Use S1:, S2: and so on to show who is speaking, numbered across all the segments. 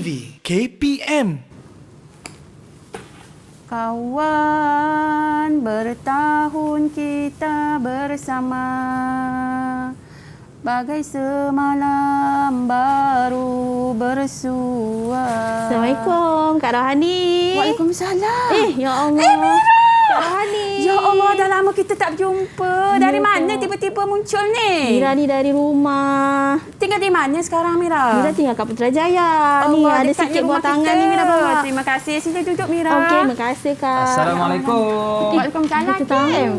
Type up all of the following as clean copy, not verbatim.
S1: TV KPM.
S2: Kawan, bertahun kita bersama, bagai semalam baru bersua.
S3: Assalamualaikum Kak Rohani.
S2: Waalaikumsalam.
S3: Ya Allah.
S2: Mira!
S3: Kak Rohani.
S2: Ya Allah, dah lama kita tak berjumpa. Dari mana tiba-tiba muncul ni?
S3: Mira ni dari rumah.
S2: Tinggal di mana sekarang, Mira?
S3: Mira tinggal kat Putrajaya. Ni ada
S2: dekatnya
S3: sikit
S2: rumah
S3: buah tangan
S2: kita.
S3: ni Mira bawa.
S2: Terima kasih. Sini duduk, Mira.
S3: Okey, terima kasih Kak.
S4: Assalamualaikum.
S2: Waalaikumsalam,
S3: Kita tahu.
S2: Hakim.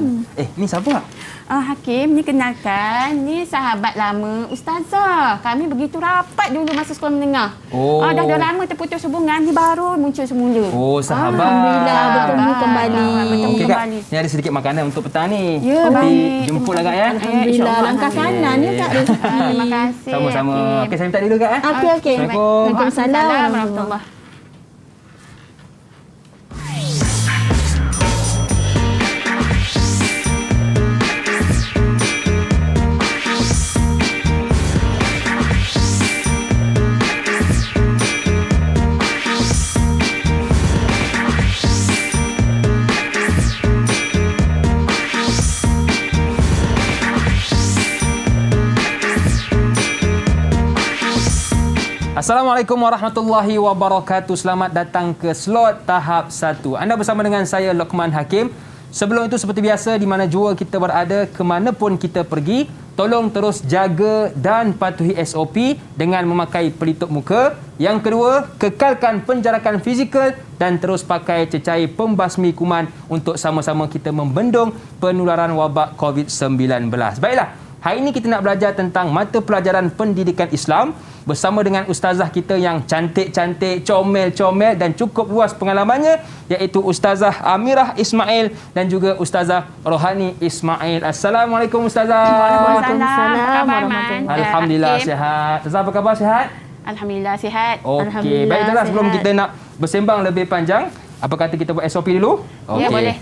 S4: Ni siapa?
S2: Hakim, ni kenalkan. Ni sahabat lama Ustazah. Kami begitu rapat dulu masa sekolah menengah.
S4: Oh.
S2: Dah lama terputus hubungan. Ni baru muncul semula.
S4: Oh, sahabat.
S3: Alhamdulillah bertemu kembali.
S2: Bertemu
S4: Okey Kak,
S2: kembali.
S4: ni ada sedikit makanan untuk petang ni.
S2: Ya,
S4: Nanti
S2: baik.
S4: jemputlah Kak ya.
S3: Alhamdulillah.
S2: InsyaAllah.
S3: Langkah kanan ya Kak Rizki.
S2: Terima kasih.
S4: Sama-sama.
S2: Hakim.
S4: Okey, saya minta dulu Kak.
S3: Okey, okey.
S4: Assalamualaikum.
S3: Waalaikumsalam.
S2: Warahmatullahi.
S4: Assalamualaikum warahmatullahi wabarakatuh. Selamat datang ke slot tahap 1. Anda bersama dengan saya Luqman Hakim. Sebelum itu seperti biasa, di mana jua kita berada, ke mana pun kita pergi, tolong terus jaga dan patuhi SOP dengan memakai pelitup muka. Yang kedua, kekalkan penjarakan fizikal dan terus pakai cecair pembasmi kuman untuk sama-sama kita membendung penularan wabak COVID-19. Baiklah, hari ini kita nak belajar tentang mata pelajaran pendidikan Islam bersama dengan ustazah kita yang cantik-cantik, comel-comel dan cukup luas pengalamannya, iaitu Ustazah Amirah Ismail dan juga Ustazah Rohani Ismail. Assalamualaikum Ustazah.
S2: Waalaikumsalam. Apa khabar, Man?
S4: Alhamdulillah
S2: Hakim?
S4: sihat. Ustazah apa khabar, sihat?
S2: Alhamdulillah sihat.
S4: Okey,
S3: Alhamdulillah,
S4: baik Ustazah, sebelum
S3: sihat.
S4: kita nak bersembang lebih panjang, apa kata kita buat SOP dulu?
S2: Ya, boleh.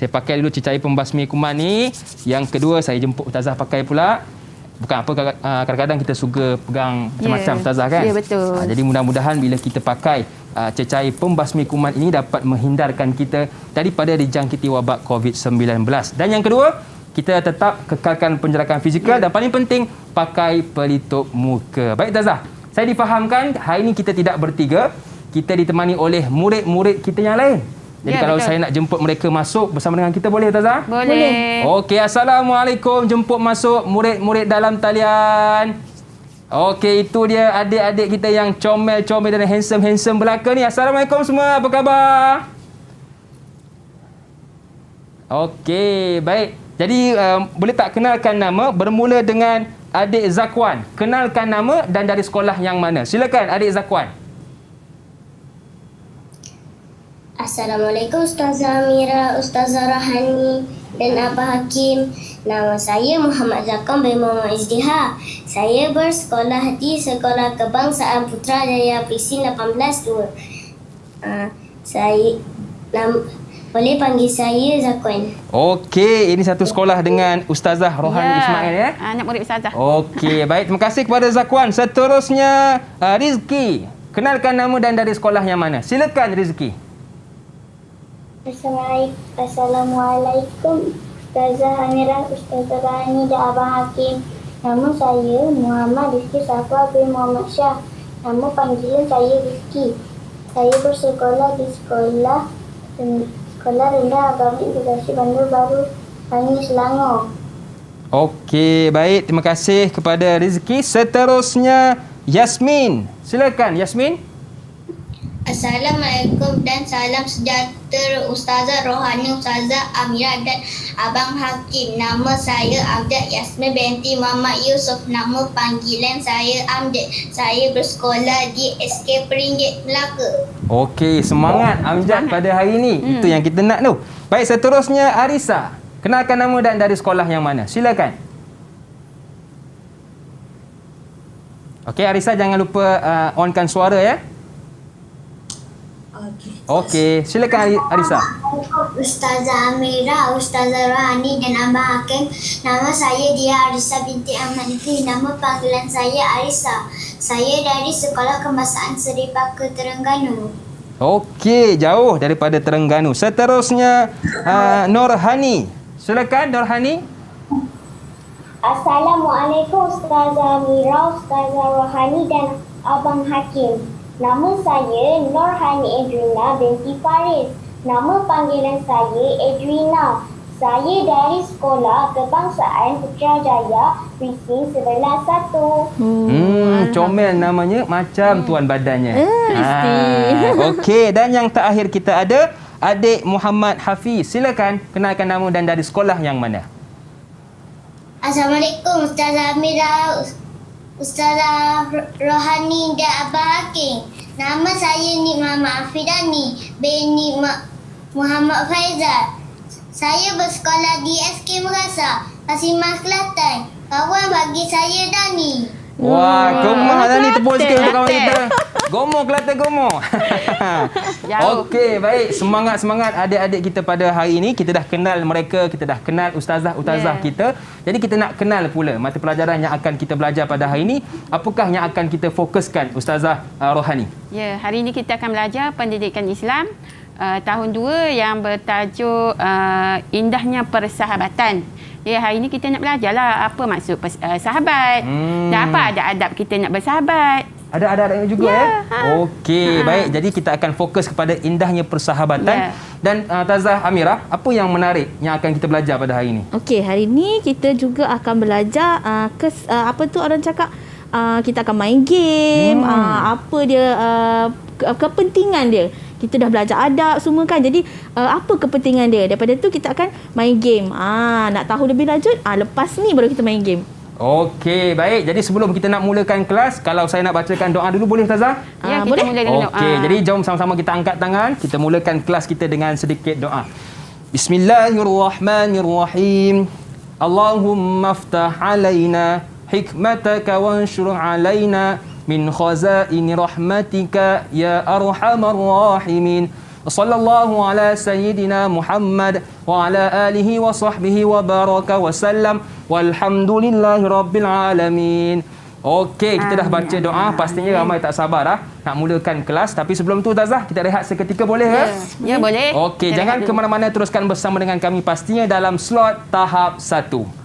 S4: Saya pakai dulu cecair pembasmi kuman ni. Yang kedua, saya jemput Ustazah pakai pula. Bukan apa, kadang-kadang kita suka pegang macam-macam Ustazah kan?
S2: Ya, betul.
S4: Jadi mudah-mudahan bila kita pakai cecair pembasmi kuman ini dapat menghindarkan kita daripada dijangkiti wabak COVID-19. Dan yang kedua, kita tetap kekalkan penjarakan fizikal dan paling penting, pakai pelitup muka. Baik Ustazah, saya difahamkan hari ini kita tidak bertiga, kita ditemani oleh murid-murid kita yang lain. Jadi
S2: Ya,
S4: kalau
S2: betul.
S4: saya nak jemput mereka masuk bersama dengan kita, boleh Ustazah?
S2: Boleh.
S4: Okey, Assalamualaikum. Jemput masuk murid-murid dalam talian. Okey, itu dia adik-adik kita yang comel-comel dan handsome-handsome belaka ni. Assalamualaikum semua. Apa khabar? Okey, baik. Jadi, boleh tak kenalkan nama bermula dengan adik Zakwan. Kenalkan nama dan dari sekolah yang mana. Silakan adik Zakwan.
S5: Assalamualaikum Ustazah Amira, Ustazah Rohani dan Abah Hakim. Nama saya Muhammad Zakwan bin Muhammad Izdiha. Saya bersekolah di Sekolah Kebangsaan Putrajaya PC 18-2. Boleh panggil saya Zakwan.
S4: Okey, ini satu sekolah dengan Ustazah Rohani Ismail ya.
S2: Anak murid Ustazah.
S4: Okey, baik. Terima kasih kepada Zakwan. Seterusnya, Rizki. Kenalkan nama dan dari sekolah yang mana. Silakan Rizki.
S5: Assalamualaikum Ustazah Amira, Ustazah Rohani dan Abah Hakim. Nama saya Muhammad Rizki Safwa bin Muhammad Shah. Nama panggilan saya Rizki. Saya bersekolah di Sekolah Rendah Agama Integrasi Bandar Baru, Langit, Selangor.
S4: Okey, baik. Terima kasih kepada Rizki. Seterusnya, Yasmin. Silakan Yasmin.
S5: Assalamualaikum dan salam sejahtera Ustazah Rohani, Ustazah Amira dan Abang Hakim. Nama saya Amjad Yasmin binti Muhammad Yusof. Nama panggilan saya Amjad. Saya bersekolah di SK Peringgit, Melaka.
S4: Okey, semangat Amjad pada hari ini. Itu yang kita nak tu. Baik, seterusnya Arisa. Kenalkan nama dan dari sekolah yang mana. Silakan. Okey, Arisa jangan lupa onkan suara ya. Okey, silakan Arisa.
S5: Ustazah Amira, Ustazah Rohani dan Abang Hakim. Nama saya Dia Arisa binti Ahmad Fikri. Nama panggilan saya Arisa. Saya dari Sekolah Kebangsaan Seri Paku, Terengganu.
S4: Okey, jauh daripada Terengganu. Seterusnya Nurhani. Silakan Nurhani.
S5: Assalamualaikum Ustazah Amira, Ustazah Rohani dan Abang Hakim. Nama saya Nurhani Edwina binti Faris. Nama panggilan saya Edwina. Saya dari Sekolah Kebangsaan Putrajaya, Precinct 11-1.
S4: Comel namanya, macam tuan badannya.
S3: Mesti.
S4: Okey, dan yang terakhir kita ada adik Muhammad Hafiz. Silakan kenalkan nama dan dari sekolah yang mana?
S5: Assalamualaikum Ustazah Amira, Ustazah Rohani dan Abang Hakim. Nama saya Nik Muhammad Afidani bin Nik Muhammad Faizal. Saya bersekolah di SK Merasa, Kasimas, Kelantan. Kawan bagi saya Dani.
S4: Wah, Gomoh Dani, tepuk sikit untuk kawan
S2: Kelantan.
S4: kita. Gomoh Kelantan, Gomoh.
S2: Jauh.
S4: Okey, baik. Semangat-semangat adik-adik kita pada hari ini. Kita dah kenal mereka, kita dah kenal ustazah-ustazah kita. Jadi kita nak kenal pula mata pelajaran yang akan kita belajar pada hari ini. Apakah yang akan kita fokuskan Ustazah Rohani?
S2: Ya, hari ini kita akan belajar pendidikan Islam tahun 2 yang bertajuk Indahnya Persahabatan. Ya, hari ini kita nak belajarlah apa maksud sahabat dan apa adab-adab kita nak bersahabat.
S4: Ada adab-adabnya juga
S2: Ya,
S4: Okey, baik. Jadi kita akan fokus kepada indahnya persahabatan.
S2: Ya.
S4: Dan Tazah Amira, apa yang menarik yang akan kita belajar pada hari ini?
S3: Okey, hari ni kita juga akan belajar apa tu orang cakap kita akan main game, apa dia kepentingan dia. Kita dah belajar adab semua kan. Jadi apa kepentingan dia? Daripada tu kita akan main game. Nak tahu lebih lanjut, lepas ni baru kita main game.
S4: Okey, baik. Jadi sebelum kita nak mulakan kelas, kalau saya nak bacakan doa dulu boleh Tazah?
S2: Ya, kita
S3: boleh?
S2: mula dengan doa.
S4: Okey, jadi jom sama-sama kita angkat tangan. Kita mulakan kelas kita dengan sedikit doa. Bismillahirrahmanirrahim. Allahumma aftah alaina hikmataka wanshur alaina min khazaini rahmatika ya arhamar rahimin. Sallallahu ala sayyidina Muhammad wa ala alihi wa sahbihi wa baraka wa sallam walhamdulillahi rabbil alamin. Okey, kita dah baca doa. Pastinya ramai tak sabar nak mulakan kelas. Tapi sebelum tu Tazah, kita rehat seketika boleh ke?
S2: Ya, boleh.
S4: Okey,
S2: Kita
S4: jangan
S2: rehat
S4: ke
S2: dulu.
S4: mana-mana, teruskan bersama dengan kami pastinya dalam slot tahap 1.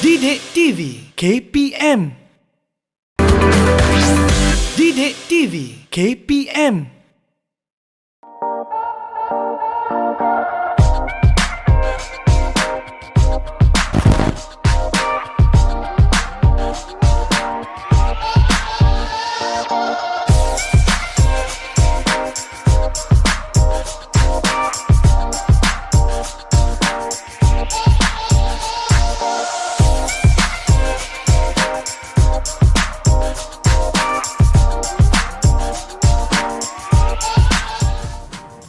S1: Didik TV KPM. Didik TV KPM.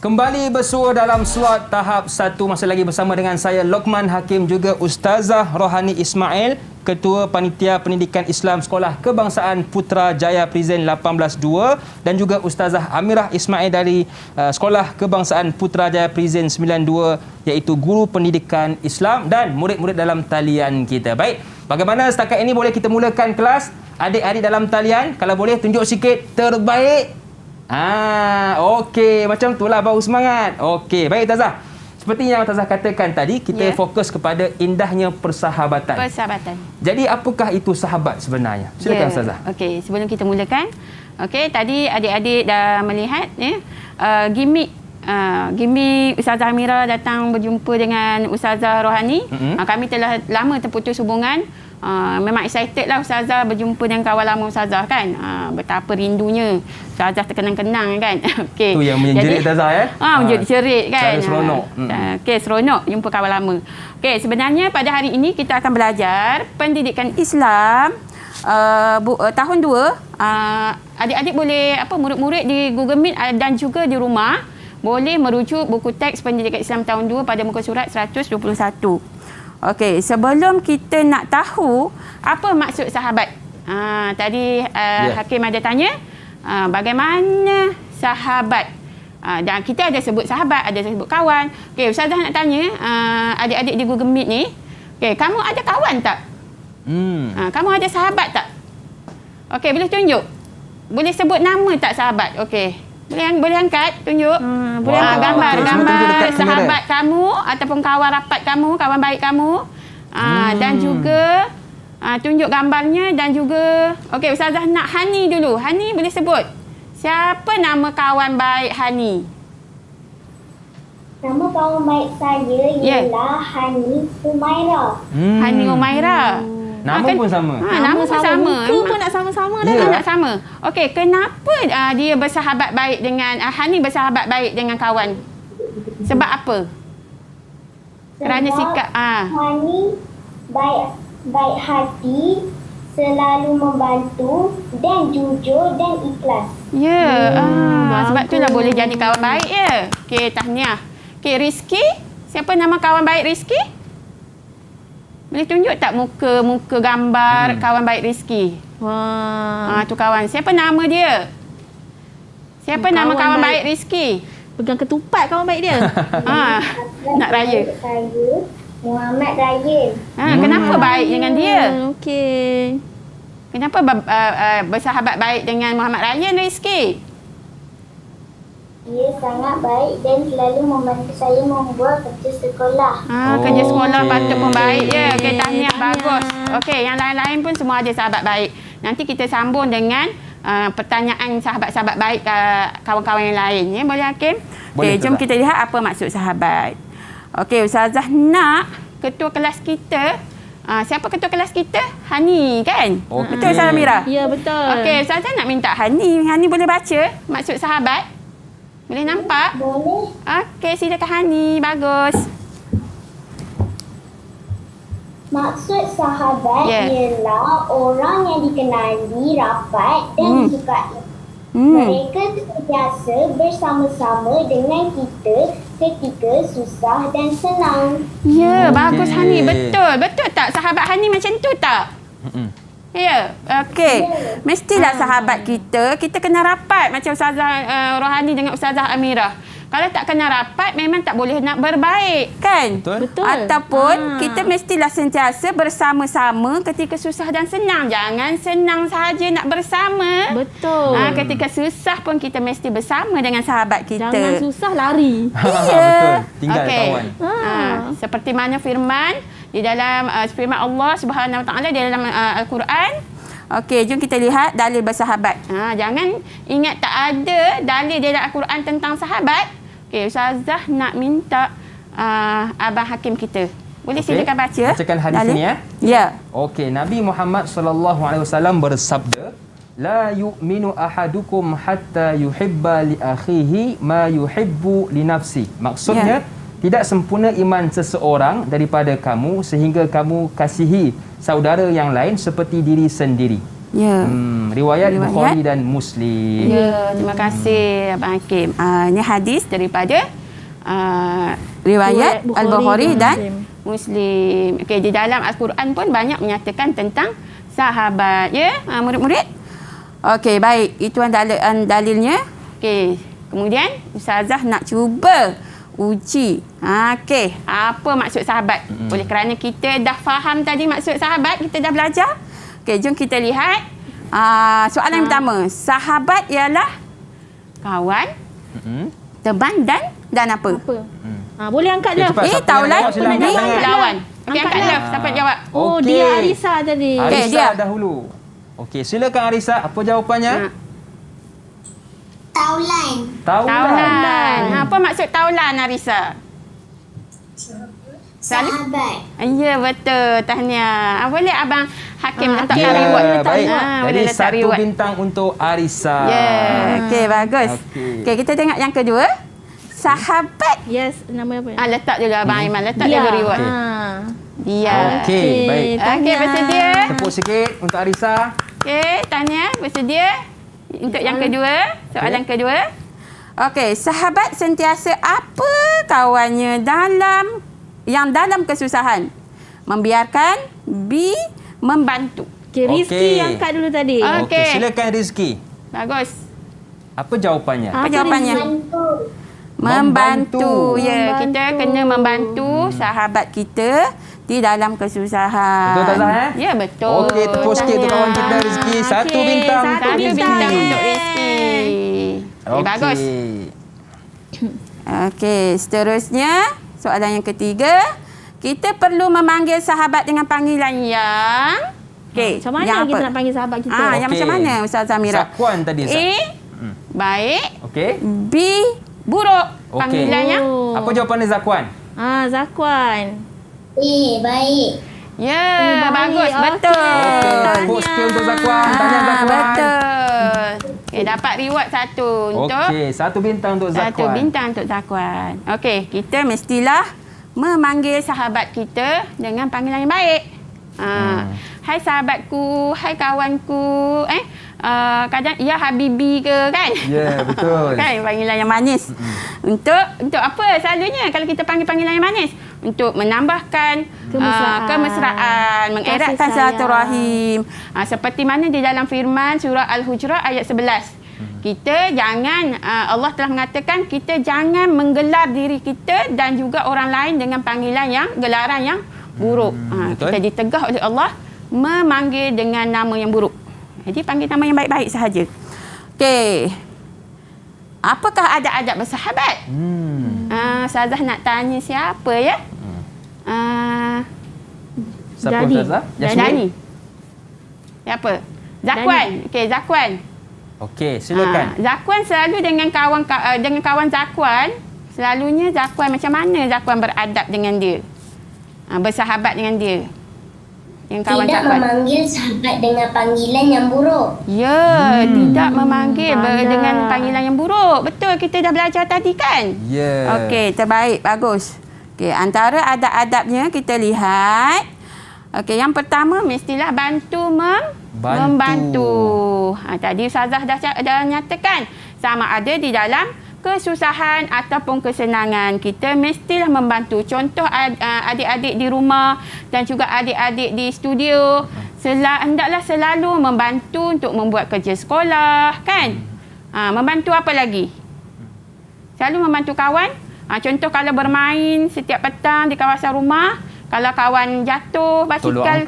S4: Kembali bersua dalam slot tahap 1, masih lagi bersama dengan saya Luqman Hakim, juga Ustazah Rohani Ismail, Ketua Panitia Pendidikan Islam Sekolah Kebangsaan Putrajaya Present 18-2, dan juga Ustazah Amirah Ismail dari Sekolah Kebangsaan Putrajaya Present 92, iaitu Guru Pendidikan Islam dan murid-murid dalam talian kita. Baik, bagaimana setakat ini boleh kita mulakan kelas? Adik-adik dalam talian, kalau boleh tunjuk sikit terbaik. Okey, macam itulah baru semangat. Okey, baik Tazah. Seperti yang Tazah katakan tadi, kita fokus kepada indahnya persahabatan.
S2: Persahabatan.
S4: Jadi apakah itu sahabat sebenarnya? Silakan Tazah.
S2: Okey, sebelum kita mulakan, okey, tadi adik-adik dah melihat gimmick Ustazah Amira datang berjumpa dengan Ustazah Rohani. Kami telah lama terputus hubungan memang excited lah Ustazah berjumpa dengan kawan lama Ustazah kan. Betapa rindunya Ustazah terkenang-kenang kan. Okey.
S4: Tu yang menjerit Ustazah
S2: menjerit kan.
S4: Cara seronok.
S2: Okey, seronok jumpa kawan lama. Okey, sebenarnya pada hari ini kita akan belajar pendidikan Islam tahun 2. Adik-adik boleh murid-murid di Google Meet dan juga di rumah boleh merujuk buku teks pendidikan Islam tahun 2 pada muka surat 121. Okey, sebelum kita nak tahu apa maksud sahabat. Tadi Hakim ada tanya bagaimana sahabat. Dan kita ada sebut sahabat, ada sebut kawan. Okey, Ustazah nak tanya adik-adik di Google Meet ni, okey, kamu ada kawan tak? Kamu ada sahabat tak? Okey, boleh tunjuk? Boleh sebut nama tak sahabat? Okey. Boleh angkat, tunjuk. Boleh gambar sahabat kamu ataupun kawan rapat kamu, kawan baik kamu. Dan juga tunjuk gambarnya dan juga okey, Ustazah nak Hani dulu. Hani boleh sebut. Siapa nama kawan baik Hani?
S5: Nama kawan baik saya ialah Hani Umaira.
S2: Hani Umaira.
S4: Nama pun sama.
S2: Nama pun sama.
S3: Muka pun nak sama-sama dah.
S2: Nak sama. Okey, kenapa dia bersahabat baik dengan Hani bersahabat baik dengan kawan? Sebab apa? Kerana sikap
S5: Hani baik hati, selalu membantu dan jujur dan ikhlas.
S2: Ya, sebab itulah boleh jadi kawan baik ya. Okey, tahniah. Okey, Rizky. Siapa nama kawan baik Rizky? Boleh tunjuk tak muka gambar kawan baik Rizky?
S3: Wah.
S2: Tu kawan. Siapa nama dia? Siapa nama kawan baik Rizky?
S3: Pegang ketupat kawan baik dia.
S2: Nak raya.
S5: Saya Muhammad Ryan.
S2: Kenapa baik dengan dia?
S3: Okey.
S2: Kenapa bersahabat baik dengan Muhammad Ryan Rizky?
S5: Dia sangat baik dan selalu membantu saya membuat kerja sekolah.
S2: Kerja sekolah
S4: Okey.
S2: patut pun baik ya. Okey, tahniah,
S3: Tahniah.
S2: bagus. Okey, yang lain-lain pun semua ada sahabat baik. Nanti kita sambung dengan pertanyaan sahabat-sahabat baik kawan-kawan yang lain ya. Boleh Hakim?
S4: Boleh,
S2: Okey, jom
S4: Ustazah.
S2: kita lihat apa maksud sahabat. Okey, Ustazah nak ketua kelas kita. Siapa ketua kelas kita? Hani kan?
S4: Okey.
S2: Betul Ustazah Mira?
S3: Ya, betul.
S2: Okey, Ustazah nak minta Hani. Hani boleh baca maksud sahabat? Boleh nampak?
S5: Boleh?
S2: Okey, silakan Hani. Bagus.
S5: Maksud sahabat
S2: Ya.
S5: ialah orang yang dikenali, rapat dan disukai. Mereka sentiasa bersama-sama dengan kita ketika susah dan senang.
S2: Ya,
S4: Okey.
S2: bagus Hani. Betul. Betul tak sahabat Hani macam tu tak? Ya. Okey. Mestilah sahabat kita kena rapat macam Ustazah Rohani dengan Ustazah Amirah. Kalau tak kena rapat memang tak boleh nak berbaik kan?
S4: Betul.
S2: Ataupun kita mestilah sentiasa bersama-sama ketika susah dan senang. Jangan senang sahaja nak bersama.
S3: Betul.
S2: Ketika susah pun kita mesti bersama dengan sahabat kita.
S3: Jangan susah lari.
S4: Betul. Tinggal
S2: Okey.
S4: kawan.
S2: Seperti mana firman di dalam firman Allah Subhanahu Wa Taala di dalam Al-Quran. Okey, jom kita lihat dalil bersahabat. Jangan ingat tak ada dalil di dalam Al-Quran tentang sahabat. Okey, Ustazah nak minta Abang Hakim kita. Boleh
S4: Okey.
S2: silakan baca.
S4: Bacakan hadis
S2: dalil?
S4: ini ya.
S2: Ya.
S4: Okey, Nabi Muhammad sallallahu alaihi wasallam bersabda, "La yu'minu ahadukum hatta yuhibba li akhihi ma yuhibbu li nafsi." Maksudnya, tidak sempurna iman seseorang daripada kamu sehingga kamu kasihi saudara yang lain seperti diri sendiri.
S2: Ya.
S4: Riwayat
S2: Riwayat.
S4: Bukhari dan Muslim.
S2: Ya, terima kasih Abang Hakim. Ini hadis daripada riwayat
S3: Bukhari
S2: Al-Bukhari
S3: dan
S2: dan Muslim. Okey, di dalam Al-Quran pun banyak menyatakan tentang sahabat ya, murid-murid. Okey, baik. Itu dalilnya. Okey, kemudian Ustazah nak cuba uji. Okey, apa maksud sahabat? Oleh kerana kita dah faham tadi maksud sahabat, kita dah belajar. Okey, jom kita lihat soalan yang pertama. Sahabat ialah kawan, teman dan apa?
S3: Apa? Boleh angkat
S4: Okey,
S3: dah.
S4: cepat. Siapa
S2: Tahu
S4: yang
S2: lah.
S4: jawab, sila angkat
S2: Ni
S4: tangan.
S2: lawan. Okey, angkat
S3: Angkat
S2: love. Siapa jawab?
S3: Oh,
S4: Okey.
S3: dia Arisa tadi.
S2: Okey,
S4: Arisa
S2: dia.
S4: dahulu. Okey, silakan Arisa. Apa jawapannya?
S5: Taulan.
S4: Taulan.
S2: Taulan. Apa maksud taulan, Arisa?
S5: Sahabat.
S2: Ya, betul. Tahniah. Boleh Abang Hakim letakkan
S4: Ya,
S2: reward.
S4: baik.
S2: Boleh
S4: Jadi
S2: letak
S4: 1
S2: reward.
S4: bintang untuk Arisa.
S2: Ya, okey, bagus.
S4: Okey.
S2: Okey, kita tengok yang kedua. Sahabat.
S3: Yes, nama apa?
S2: Letak dulu Abang Aiman. Letak
S3: Dia.
S2: dulu reward. Dia.
S4: Okey, baik.
S2: Okey, bersedia?
S4: Tepuk sikit untuk Arisa.
S2: Okey, tahniah. Bersedia? Untuk yang kedua. Soalan kedua. Okey, sahabat sentiasa apa kawannya dalam kesusahan? Membiarkan, B, membantu.
S3: Okay, Rizky
S4: Okey.
S3: yang kat dulu tadi.
S2: Ah.
S4: Okey,
S2: Okey.
S4: silakan Rizky.
S2: Bagus.
S4: Apa jawapannya?
S2: Apa jawapannya?
S5: Bantu.
S2: Membantu. Ya,
S3: Membantu.
S2: kita kena membantu sahabat kita di dalam kesusahan.
S4: Betul tak Zah?
S2: Ya, betul.
S4: Okey, tepuk sikit untuk kawan kita Rizky. 1
S3: Okey,
S4: bintang
S3: satu
S4: untuk
S2: Satu
S4: Rizky.
S2: bintang untuk Rizky. Okay, bagus. Okey, seterusnya soalan yang ketiga. Kita perlu memanggil sahabat dengan panggilan yang... Okey,
S3: Macam mana
S2: yang
S3: kita
S2: apa?
S3: nak panggil sahabat kita?
S2: Yang
S4: Okey.
S2: macam mana Ustazah Mira?
S4: Zakwan tadi, Ustaz.
S2: A, baik.
S4: Okey.
S2: B, buruk.
S4: Okey.
S2: Panggilannya?
S4: Apa jawapannya Zakwan?
S3: Zakwan.
S5: Baik.
S2: Ya,
S3: baik.
S2: bagus.
S3: Okey.
S2: Betul.
S4: Okey, tepuk sikit untuk Zakwan. Tahniah Zakwan.
S2: Betul. Okey, dapat reward satu untuk...
S4: Okey, 1 bintang untuk Zakwan.
S2: Satu bintang untuk Zakwan. Okey, kita mestilah memanggil sahabat kita dengan panggilan yang baik. Hai sahabatku, hai kawanku, kadang ya habibi ke kan?
S4: Ya, betul.
S2: Kan panggilan yang manis. Untuk apa selalunya kalau kita panggil panggilan yang manis? Untuk menambahkan kemesraan, mengeratkan
S3: Kasih sayang.
S2: silaturahim. Seperti mana di dalam firman surah Al-Hujurat ayat 11. Kita jangan, Allah telah mengatakan kita jangan menggelar diri kita dan juga orang lain dengan panggilan yang, gelaran yang buruk.
S4: Betul.
S2: Kita ditegah oleh Allah memanggil dengan nama yang buruk. Jadi panggil nama yang baik-baik sahaja. Okey. Apakah adab-adab bersahabat? Ustazah nak tanya siapa ya?
S4: Siapa
S3: Jadi.
S4: Ustazah?
S2: Dani. Siapa? Zakwan. Okey, Zakwan.
S4: Okey, silakan.
S2: Zakwan selalu dengan kawan Zakwan, selalunya Zakwan macam mana Zakwan beradab dengan dia? Bersahabat dengan dia. Dengan kawan
S5: Tidak
S2: Zakwan.
S5: memanggil sahabat dengan panggilan yang buruk.
S2: Ya, tidak memanggil
S3: Pandai.
S2: dengan panggilan yang buruk. Betul, kita dah belajar tadi kan?
S4: Ya.
S2: Okey, terbaik, bagus. Okey, antara adab-adabnya kita lihat. Okey, yang pertama mestilah membantu. Tadi Ustazah dah nyatakan sama ada di dalam kesusahan ataupun kesenangan, kita mestilah membantu. Contoh adik-adik di rumah dan juga adik-adik di studio, hendaklah selalu membantu untuk membuat kerja sekolah, kan? Membantu apa lagi? Selalu membantu kawan. Contoh kalau bermain setiap petang di kawasan rumah, kalau kawan jatuh basikal,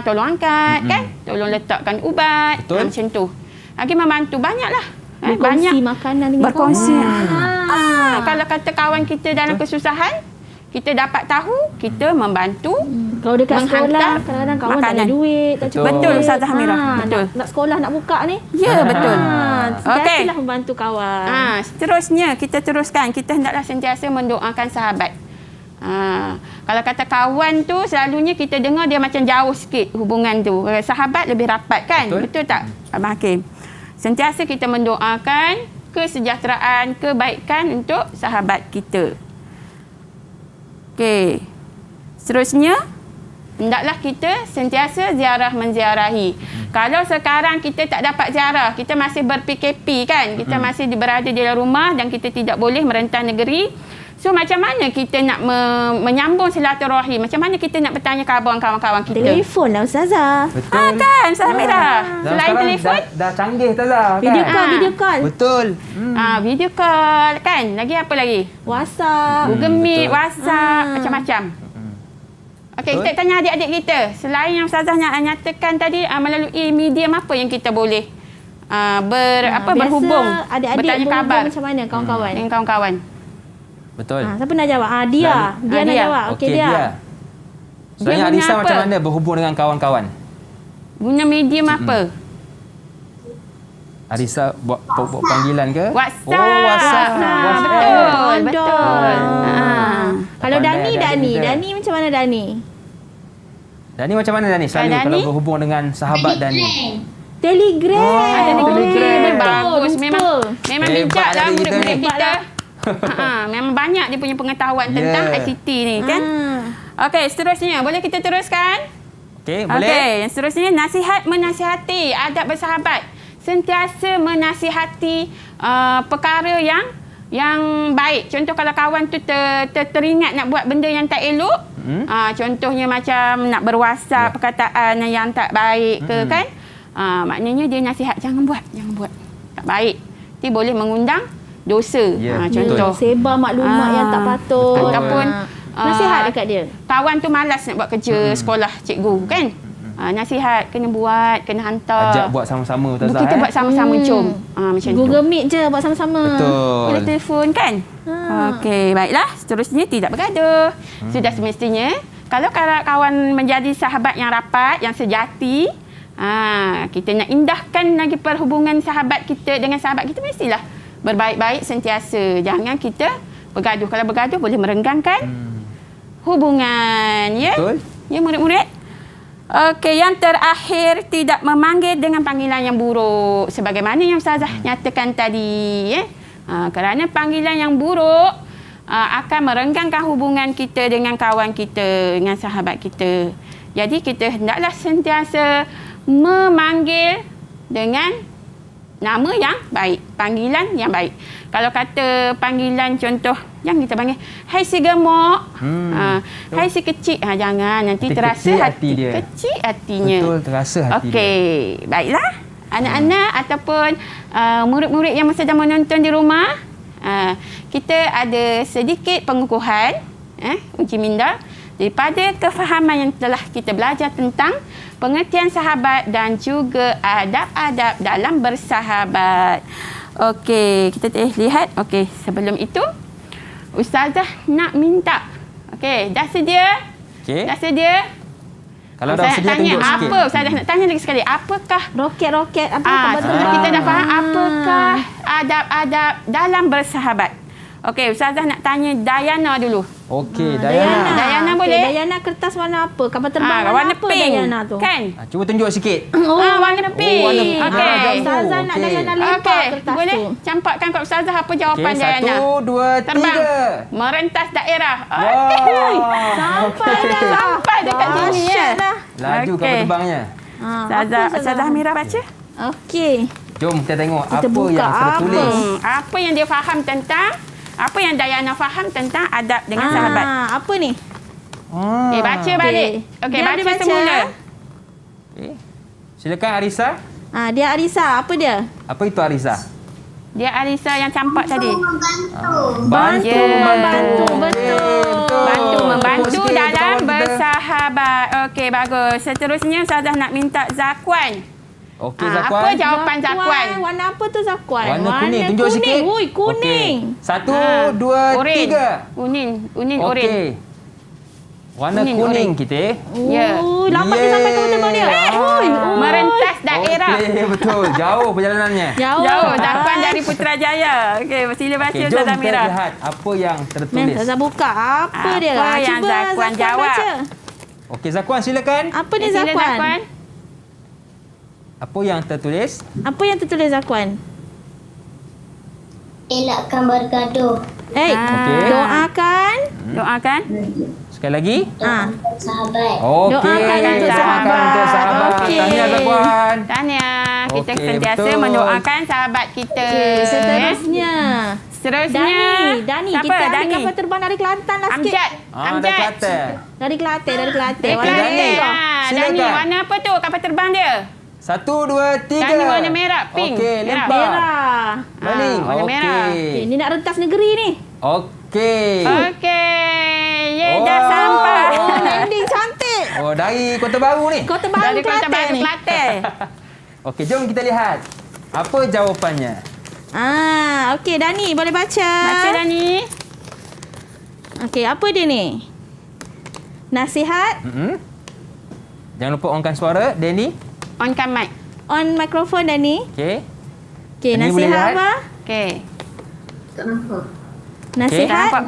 S2: tolong angkat, kan? Tolong letakkan ubat,
S4: Betul.
S2: macam tu. Lagi membantu banyaklah.
S3: Berkongsi makanan dengan
S2: berkongsi.
S3: kawan.
S2: Kalau kata kawan kita dalam kesusahan, kita dapat tahu, kita membantu.
S3: Kalau dekat sekolah,
S2: menghantar
S3: kadang-kadang kawan tak
S2: makanan.
S3: ada duit, tak cukup
S2: Betul,
S3: duit.
S2: Ustazah Amirah. Betul.
S3: Nak sekolah, nak buka ni.
S2: Ya, betul. Okey.
S3: Sentiasalah membantu kawan.
S2: Seterusnya, kita teruskan. Kita hendaklah sentiasa mendoakan sahabat. Kalau kata kawan tu, selalunya kita dengar dia macam jauh sikit hubungan tu. Sahabat lebih rapat kan? Betul tak, Abang Hakim? Sentiasa kita mendoakan kesejahteraan, kebaikan untuk sahabat kita. Okey. Seterusnya, hendaklah kita sentiasa ziarah menziarahi. Kalau sekarang kita tak dapat ziarah, kita masih ber-PKP kan? Kita masih berada di dalam rumah dan kita tidak boleh merentah negeri. So macam mana kita nak menyambung silaturahim? Macam mana kita nak bertanya khabar kawan-kawan kita?
S3: Telefon lah Ustazah.
S4: Betul.
S2: Kan, Ustazah Mira?
S4: Dan
S2: Selain
S4: sekarang
S2: telefon,
S4: dah canggih Ustazah kan?
S3: Video call.
S4: Betul.
S2: video call kan? Lagi apa lagi?
S3: WhatsApp.
S2: Google Meet,
S4: betul.
S2: WhatsApp, macam-macam. Okey, kita tanya adik-adik kita. Selain yang Ustazah nyatakan tadi, melalui medium apa yang kita boleh berhubung,
S3: adik-adik
S2: bertanya
S3: berhubung
S2: khabar
S3: macam mana kawan-kawan?
S2: dengan kawan-kawan?
S4: Betul.
S3: Siapa nak jawab? Dia. Dia nak
S2: Dia.
S3: jawab. Okey, dia.
S4: Soalnya
S2: Dia
S4: Arisa
S2: guna
S4: macam
S2: apa?
S4: mana berhubung dengan kawan-kawan?
S2: Guna medium apa?
S4: Arisa buat panggilan ke?
S2: WhatsApp.
S4: Oh, WhatsApp.
S2: Betul,
S3: Pandai.
S2: betul.
S3: Kalau
S4: Pandai
S3: Dani dah
S4: adik-adik.
S3: Dani.
S4: kita.
S3: Dani macam mana Dani?
S4: Dani macam mana Dani? Selalu
S2: Dani?
S4: kalau berhubung dengan sahabat Dani.
S3: Telegram.
S4: Oh, Telegram.
S2: Bagus.
S3: lupa.
S2: Memang
S4: Hebat
S2: bijak lah
S4: dari
S2: murid-murid
S4: kita ni.
S2: kita. Memang banyak dia punya pengetahuan tentang ICT ni kan. Okey, seterusnya boleh kita teruskan?
S4: Okey, boleh?
S2: Okey, yang seterusnya nasihat menasihati, adab bersahabat. Sentiasa menasihati perkara yang baik. Contoh kalau kawan tu teringat nak buat benda yang tak elok, contohnya macam nak berwasap perkataan yang tak baik ke kan? Maknanya dia nasihat jangan buat. Tak baik. Dia boleh mengundang dosa.
S4: Ya,
S2: Contoh.
S3: Sebar maklumat yang tak patut.
S2: Ataupun
S3: nasihat dekat dia.
S2: Kawan tu malas nak buat kerja sekolah cikgu kan? Nasihat kena buat, kena hantar.
S4: Ajak buat sama-sama Ustazah.
S2: Kita buat sama-sama jom. Macam tu.
S3: Google Meet je buat sama-sama.
S4: Betul.
S2: Boleh telefon kan? Okey, baiklah. Seterusnya tidak bergaduh. Sudah semestinya kalau kawan menjadi sahabat yang rapat, yang sejati, kita nak indahkan lagi perhubungan sahabat kita dengan sahabat kita, mestilah berbaik-baik sentiasa. Jangan kita bergaduh. Kalau bergaduh boleh merenggangkan hubungan. Ya?
S4: Betul.
S2: Ya murid-murid? Okey, yang terakhir tidak memanggil dengan panggilan yang buruk. Sebagaimana yang Ustazah nyatakan tadi. Kerana panggilan yang buruk akan merenggangkan hubungan kita dengan kawan kita, dengan sahabat kita. Jadi kita hendaklah sentiasa memanggil dengan nama yang baik, panggilan yang baik. Kalau kata panggilan contoh, yang kita panggil, hai si gemuk, hai si kecil, jangan, nanti terasa
S4: kecil hati dia.
S2: kecil hatinya.
S4: Betul, terasa hati dia.
S2: Okey, baiklah. Anak-anak ataupun murid-murid yang sedang menonton di rumah, kita ada sedikit pengukuhan, uji minda daripada kefahaman yang telah kita belajar tentang pengertian sahabat dan juga adab-adab dalam bersahabat. Okey, kita lihat. Okey, sebelum itu Ustazah nak minta. Okey, dah sedia?
S4: Okey.
S2: Dah sedia?
S4: Kalau dah
S2: Ustazah nak
S4: sedia
S2: tanya
S4: tunjuk sikit.
S2: apa? Ustazah nak tanya lagi sekali. Apakah
S3: Roket-roket apa
S2: kita dah faham apakah adab-adab dalam bersahabat? Okey, Ustazah nak tanya Dayana dulu.
S4: Okey,
S3: Dayana.
S2: Dayana
S3: Okey,
S2: boleh?
S3: Dayana kertas warna apa? Kapal terbang
S2: warna
S3: apa
S2: pink.
S3: Dayana tu?
S2: Kan?
S4: Cuba tunjuk sikit.
S2: Warna pink.
S4: warna pink.
S2: Okey.
S3: Ustazah nak
S4: Okey.
S3: Dayana lempar
S2: Okey,
S3: kertas
S2: boleh
S3: tu.
S2: campakkan kat Ustazah apa jawapan
S4: Okey,
S2: Dayana?
S4: 1, 2, 3.
S2: Terbang. Merentas daerah.
S4: Wow.
S3: Sampai dah.
S2: Sampai dekat sini ya.
S3: Dahsyat lah.
S4: Laju kapal terbangnya.
S2: Ustazah Amira baca.
S3: Okey.
S4: Jom kita tengok
S3: Kita
S4: apa
S3: buka
S4: yang tertulis.
S2: Apa yang dia faham tentang, apa yang Dayana faham tentang adab dengan sahabat.
S3: Apa ni?
S2: Okey, baca balik. Okey,
S3: Dia ada
S2: baca semula.
S4: Okey. Silakan Arisa.
S3: Dia Arisa. Apa dia?
S4: Apa itu Arisa?
S2: Dia Arisa yang campak tadi.
S4: Bantu
S2: Ya.
S3: Membantu.
S4: Okey,
S3: Betul.
S2: Bantu membantu
S4: Tepuk sikit
S2: dalam
S4: kawan kita.
S2: bersahabat. Okey, bagus. Seterusnya Ustazah nak minta Zakwan.
S4: Okey,
S2: Apa
S4: Zakwan.
S2: jawapan Zakwan?
S3: Warna apa tu Zakwan?
S4: Warna kuning. Tunjuk sikit.
S3: Ui, kuning.
S4: Okey. 1, 2, 3.
S2: Kuning, oren.
S4: Okey. Warna
S2: Kuning,
S4: kuning
S2: oren.
S4: kita.
S2: Ya.
S3: Lambat dia sampai kapal terbang dia. Ui.
S2: Merentas daerah.
S4: Okey, betul. Jauh perjalanannya.
S2: Jauh. Zakwan dari Putrajaya. Okey, sila baca
S4: Okey, jom
S2: Ustazah
S4: kita
S2: Amira.
S4: lihat apa yang
S3: Mem,
S4: tertulis.
S3: Ustazah buka. Apa dia?
S2: Apa yang
S3: Cuba
S2: Zakwan jawab?
S3: baca.
S4: Okey, Zakwan silakan.
S3: Apa ni
S2: Sila
S3: Zakwan?
S4: Apa yang tertulis?
S3: Apa yang tertulis Zakwan?
S5: Elakkan bergaduh.
S4: Okey.
S3: Doakan.
S2: Doakan.
S4: Sekali lagi.
S5: Sahabat.
S4: Okey.
S3: Doakan untuk
S4: Doakan
S3: sahabat.
S4: untuk sahabat.
S3: Okey.
S4: Tahniah Zakwan.
S2: Tahniah. Kita
S4: Okey,
S2: sentiasa
S4: betul.
S2: mendoakan sahabat kita.
S3: Okey, seterusnya.
S2: Seterusnya.
S3: Dani,
S2: Siapa?
S3: kita ambil
S2: Dani.
S3: kapal terbang dari Kelantan lah sikit.
S2: Amjad.
S4: Dah
S2: Amjad.
S4: kata.
S3: Dari Kelantan.
S2: Dari
S3: Warna
S2: Kelantan.
S3: merah.
S2: Dani,
S4: Silakan.
S2: warna apa tu kapal terbang dia?
S4: 1, 2, 3.
S2: Dani warna merah, pink.
S4: Okey,
S2: Merah.
S4: lempar.
S3: Merah.
S4: Baling.
S2: warna merah.
S3: Okay, ni nak rentas negeri ni.
S4: Okey.
S2: Okey. Ye,
S4: Oh.
S2: dah sampai.
S3: Oh, landing cantik.
S4: Oh, dari Kota Baru ni.
S3: Kota Baru
S2: Dari Kota
S3: Kelantan
S2: Baru
S3: ni.
S2: Kelantan.
S4: Okey, jom kita lihat. Apa jawapannya?
S3: Okey Dani boleh baca.
S2: Baca Dani.
S3: Okey, apa dia ni? Nasihat,
S4: Jangan lupa onkan suara, Danny.
S2: Onkan mic.
S3: on mikrofon Dani.
S4: Okey.
S3: Okey,
S4: Dani boleh
S3: nasihat
S4: lihat?
S3: apa?
S2: Okey.
S3: Nasihat.
S2: Nampak?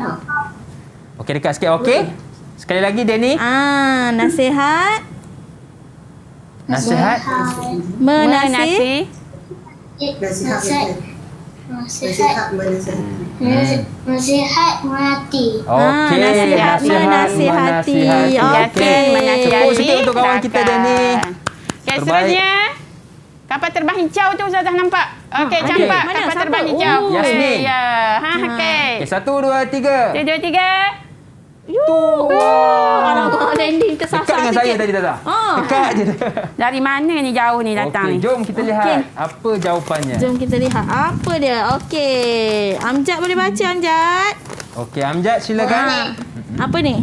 S4: Okey, dekat sikit. Okey. Sekali lagi Danny.
S3: Nasihat.
S4: Nasihat.
S3: Menasih.
S5: Nasihat menati.
S4: Okey,
S3: nasihat menasihati. Okey.
S4: Tepuk sikit untuk kawan kita Danny.
S2: Okey,
S4: Terbaik.
S2: seterusnya kapal terbang hijau tu Ustazah nampak. Okey, campak
S3: Mana?
S2: kapal
S3: Siapa?
S2: terbang hijau.
S3: Oh.
S4: Yasmin.
S2: Ya. Okey.
S4: Okey, 1, 2, 3.
S2: 1, 2, 3.
S3: Alamak, landing
S4: Dekat
S3: tersasar
S4: dengan saya
S3: sikit.
S4: tadi Tazah.
S3: Ah.
S4: Dekat je.
S2: Dari mana ni jauh ni datang
S4: Okey,
S2: ni?
S4: jom kita lihat apa jawapannya.
S3: Jom kita lihat apa dia. Okey. Amjad boleh baca Amjad?
S4: Okey, Amjad silakan.
S3: Apa ni?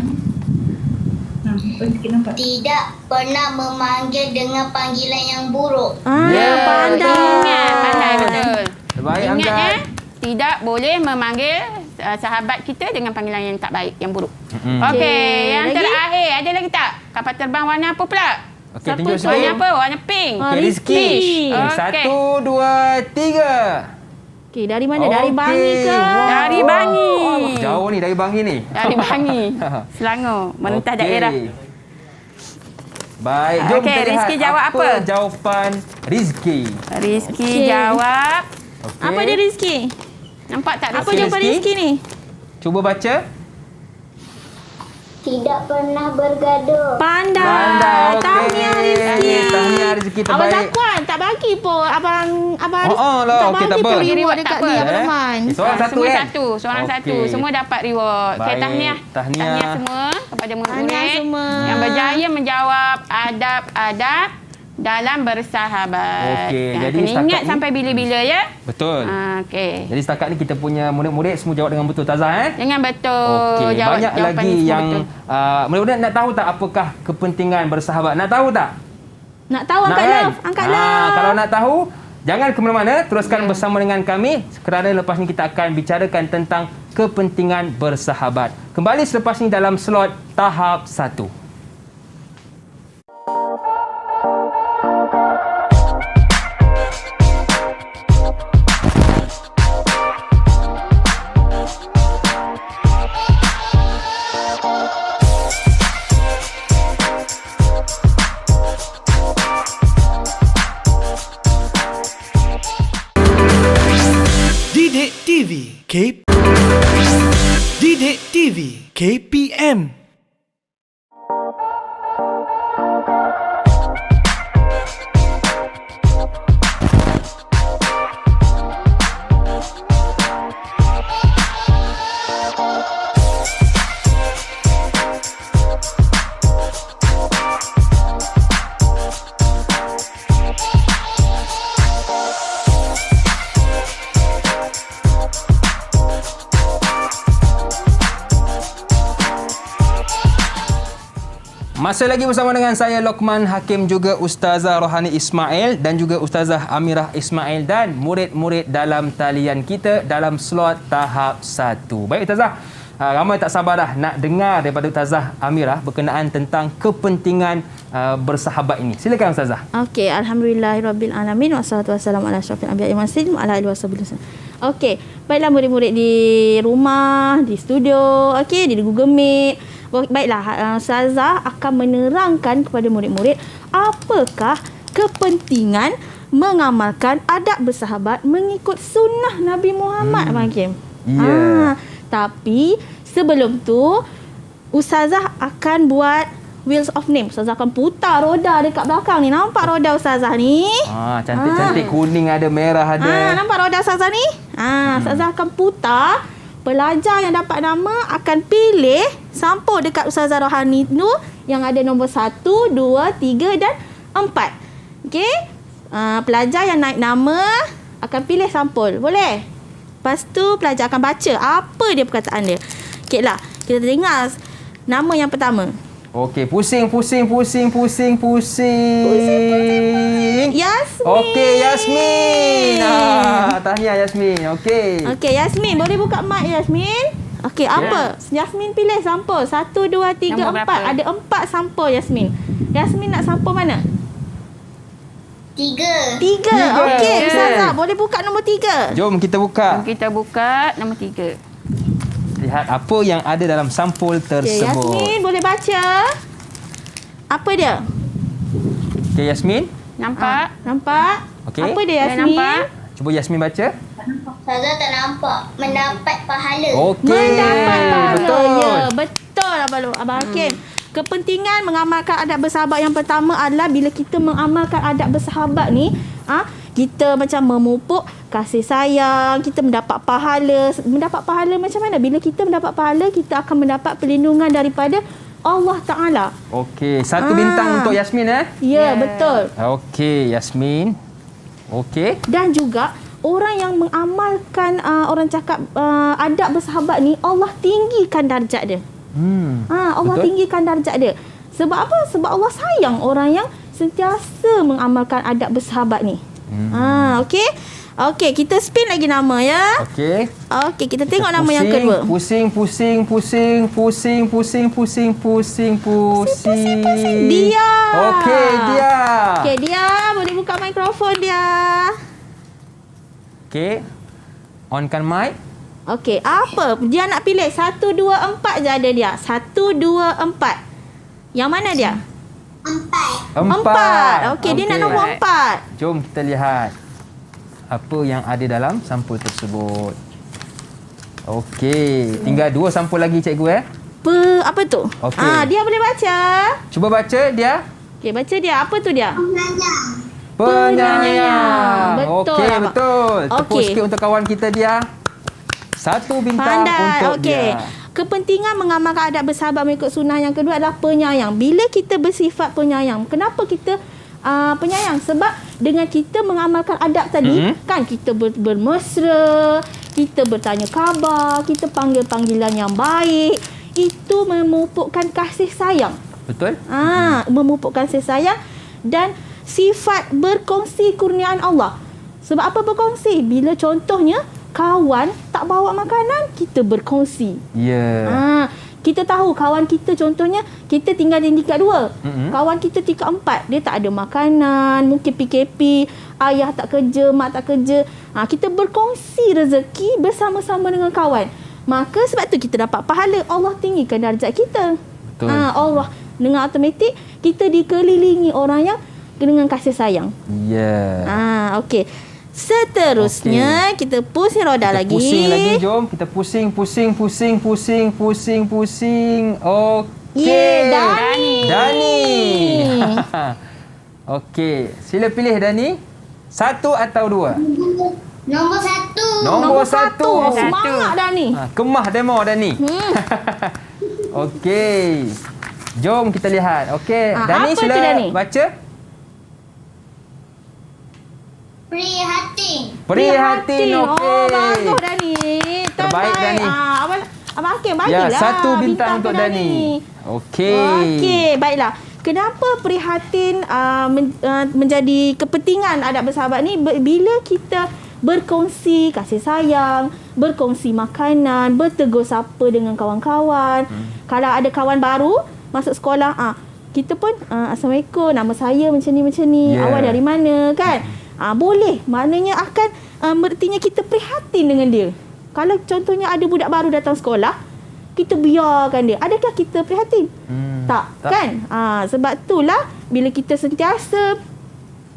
S5: Tidak pernah memanggil dengan panggilan yang buruk.
S4: Ya,
S3: Pandai.
S2: Ingat, pandai betul.
S4: Terbaik
S2: Ingat
S4: Amjad.
S2: tidak boleh memanggil sahabat kita dengan panggilan yang tak baik, yang buruk.
S4: Mm-mm.
S2: Okey,
S3: Okey,
S2: yang
S3: lagi?
S2: terakhir ada lagi tak? Kapal terbang warna apa pula?
S4: Okey,
S3: Siapa
S4: tunjuk
S3: tu?
S4: sikit.
S2: Warna apa? Warna pink.
S4: Okey, Rizki.
S2: Okey.
S4: 1, 2, 3.
S3: Okey, dari mana? Dari Bangi ke?
S4: Wow.
S2: Dari Bangi.
S4: Jauh ni dari Bangi ni.
S2: Dari Bangi. Selangor, merentah
S4: Okey.
S2: daerah.
S4: Baik, jom
S2: Okey,
S4: kita lihat
S2: Rizki jawab apa?
S4: jawapan Rizki.
S2: Rizki
S3: Okey.
S2: jawab.
S4: Okey.
S3: Apa dia Rizki?
S2: Nampak tak
S3: Apa
S2: Rizki?
S3: jawapan Rizki ni?
S4: Cuba baca.
S5: Tidak pernah bergaduh.
S3: Pandai.
S4: Pandai, okey.
S3: Tahniah Rizki.
S4: Tahniah Rizki,
S3: Abang
S4: terbaik.
S3: Zakwan tak bagi pun abang
S4: Oh, lah, okey, tak
S3: bagi
S4: apa.
S3: pun
S2: Bagi
S3: reward
S2: reward
S3: dekat
S2: tak
S3: ni
S2: apa.
S3: Abang Rahman.
S4: Seorang satu
S2: semua
S4: kan?
S2: satu, seorang
S4: Okey.
S2: satu. Semua dapat reward. Okey,
S4: Baik.
S2: tahniah.
S4: Tahniah.
S2: Semua kepada
S3: Tahniah
S2: murid-murid
S3: semua.
S2: yang berjaya menjawab adab-adab dalam bersahabat.
S4: Okey, jadi
S2: kena
S4: setakat
S2: ingat
S4: ni-
S2: sampai bila-bila ya.
S4: Betul.
S2: Okey.
S4: Jadi setakat ni kita punya murid-murid semua jawab dengan betul Tazah
S2: Dengan betul
S4: Okey,
S2: jawab
S4: banyak
S2: jawapan
S4: lagi
S2: ni semua
S4: yang
S2: betul.
S4: murid-murid nak tahu tak apakah kepentingan bersahabat? Nak tahu tak?
S3: Nak tahu angkat
S4: kan?
S3: love, angkat love.
S4: Kalau nak tahu, jangan ke mana-mana, teruskan bersama dengan kami kerana lepas ni kita akan bicarakan tentang kepentingan bersahabat. Kembali selepas ni dalam slot tahap 1.
S1: Didik TV Didik TV KPM.
S4: Masih lagi bersama dengan saya Lokman Hakim, juga Ustazah Rohani Ismail dan juga Ustazah Amirah Ismail dan murid-murid dalam talian kita dalam slot tahap 1. Baik Ustazah, ramai tak sabar dah nak dengar daripada Ustazah Amirah berkenaan tentang kepentingan bersahabat ini. Silakan Ustazah.
S3: Okey, alhamdulillahirabbil alamin wassalatu wassalamu ala asyrafil anbiya'i wal mursalin wa ala alihi wasallam. Okey, baiklah murid-murid di rumah, di studio, okey, di Google Meet. Baiklah, Ustazah akan menerangkan kepada murid-murid apakah kepentingan mengamalkan adab bersahabat mengikut sunnah Nabi Muhammad, Abang Hakim.
S4: Ya.
S3: Tapi sebelum tu Ustazah akan buat wheels of name. Ustazah akan putar roda dekat belakang ni. Nampak roda Ustazah ni?
S4: Cantik-cantik, kuning ada, merah ada.
S3: Nampak roda Ustazah ni? Ustazah akan putar. Pelajar yang dapat nama akan pilih sampul dekat Ustazah Rohani tu yang ada nombor 1, 2, 3 dan 4. Okey? Pelajar yang naik nama akan pilih sampul. Boleh? Lepas tu pelajar akan baca apa dia perkataan dia. Okeylah, kita dengar nama yang pertama.
S4: Okey, pusing.
S3: Yasmin.
S4: Okey, Yasmin. Tahniah Yasmin. Okey.
S3: Okey, Yasmin, boleh buka mic Yasmin? Okey, apa? Yasmin pilih sampul. 1, 2, 3,
S2: Nombor
S3: 4.
S2: berapa?
S3: Ada 4 sampul Yasmin. Yasmin nak sampul mana?
S5: 3.
S3: 3. Okey,
S2: Tiga.
S3: Ustazah, boleh buka nombor 3.
S4: Jom kita buka.
S2: Kita buka nombor 3.
S4: lihat apa yang ada dalam sampul
S3: Okey,
S4: tersebut.
S3: Yasmin boleh baca? Apa dia?
S4: Okey, Yasmin.
S2: Nampak?
S3: Nampak?
S4: Okey.
S3: Apa dia
S2: Boleh
S3: Yasmin?
S2: nampak?
S4: Cuba Yasmin baca.
S5: Saya tak nampak. Mendapat pahala.
S4: Okey.
S3: Mendapat pahala.
S4: Betul.
S3: Ya, betul Abang Hakim. Kepentingan mengamalkan adab bersahabat yang pertama adalah bila kita mengamalkan adab bersahabat ni, kita macam memupuk kasih sayang, kita mendapat pahala. Mendapat pahala macam mana? Bila kita mendapat pahala, kita akan mendapat perlindungan daripada Allah Ta'ala.
S4: Okey, 1 bintang untuk Yasmin
S3: Ya, betul.
S4: Okey, Yasmin. Okey.
S3: Dan juga orang yang mengamalkan orang cakap adab bersahabat ni, Allah tinggikan darjat dia. Allah
S4: Betul.
S3: tinggikan darjat dia. Sebab apa? Sebab Allah sayang orang yang sentiasa mengamalkan adab bersahabat ni. Okey. Okey, kita spin lagi nama ya.
S4: Okey.
S3: Okey, kita tengok nama yang kedua.
S4: Pusing.
S3: Dia.
S4: Okey, dia.
S3: Okey, dia boleh buka mikrofon dia.
S4: Okey. Onkan mic.
S3: Okey, apa? Dia nak pilih 1 2 4 je ada dia. 1 2 4. Yang mana dia? 4. Okey, dia nak nombor 4.
S4: Jom kita lihat apa yang ada dalam sampul tersebut. Okey, tinggal 2 sampul lagi cikgu
S3: Apa tu?
S4: Okey.
S3: Dia boleh baca.
S4: Cuba baca dia.
S3: Okey, baca dia. Apa tu dia?
S4: Penyayang.
S3: Betul,
S4: Okey,
S3: Abang.
S4: betul. Tepuk
S3: Okey.
S4: sikit untuk kawan kita dia. 1 bintang untuk
S3: Okey.
S4: dia.
S3: Kepentingan mengamalkan adab bersahabat mengikut sunnah yang kedua adalah penyayang. Bila kita bersifat penyayang, kenapa kita penyayang? Sebab dengan kita mengamalkan adab tadi, kan kita bermesra, kita bertanya khabar, kita panggil panggilan yang baik. Itu memupukkan kasih sayang.
S4: Betul?
S3: Memupukkan kasih sayang dan sifat berkongsi kurniaan Allah. Sebab apa berkongsi? Bila contohnya kawan tak bawa makanan, kita berkongsi.
S4: Ya.
S3: Kita tahu kawan kita contohnya kita tinggal di tingkat 2. Kawan kita tingkat 4, dia tak ada makanan, mungkin PKP, ayah tak kerja, mak tak kerja. Kita berkongsi rezeki bersama-sama dengan kawan. Maka sebab tu kita dapat pahala. Allah tinggikan darjat kita.
S4: Betul.
S3: Allah dengan automatik kita dikelilingi orang yang dengan kasih sayang.
S4: Ya.
S3: Okey. Seterusnya kita pusing roda lagi.
S4: Pusing lagi, jom. Kita pusing. Okey. Dani. Okey. Sila pilih Dani. 1 atau 2?
S5: Nombor 1.
S4: Nombor 1.
S3: Semangat Dani.
S4: Kemah demo Dani. Okey. Jom kita lihat. Okey. Dani
S3: apa
S4: sila
S3: tu, Dani?
S4: baca. Prihatin. Okey.
S3: Bagus Dani.
S4: Terbaik, Dani.
S3: Abang Hakim
S4: Ya,
S3: bagilah
S4: 1 bintang untuk
S3: ke
S4: Dani. Okey.
S3: Okey, baiklah. Kenapa prihatin menjadi kepentingan adab bersahabat ni? Bila kita berkongsi kasih sayang, berkongsi makanan, bertegur sapa dengan kawan-kawan. Kalau ada kawan baru masuk sekolah, kita pun Assalamualaikum, nama saya macam ni.
S4: Yeah.
S3: Awak dari mana kan? Boleh. Maknanya akan artinya kita prihatin dengan dia. Kalau contohnya ada budak baru datang sekolah, kita biarkan dia. Adakah kita prihatin? Tak kan? Sebab itulah bila kita sentiasa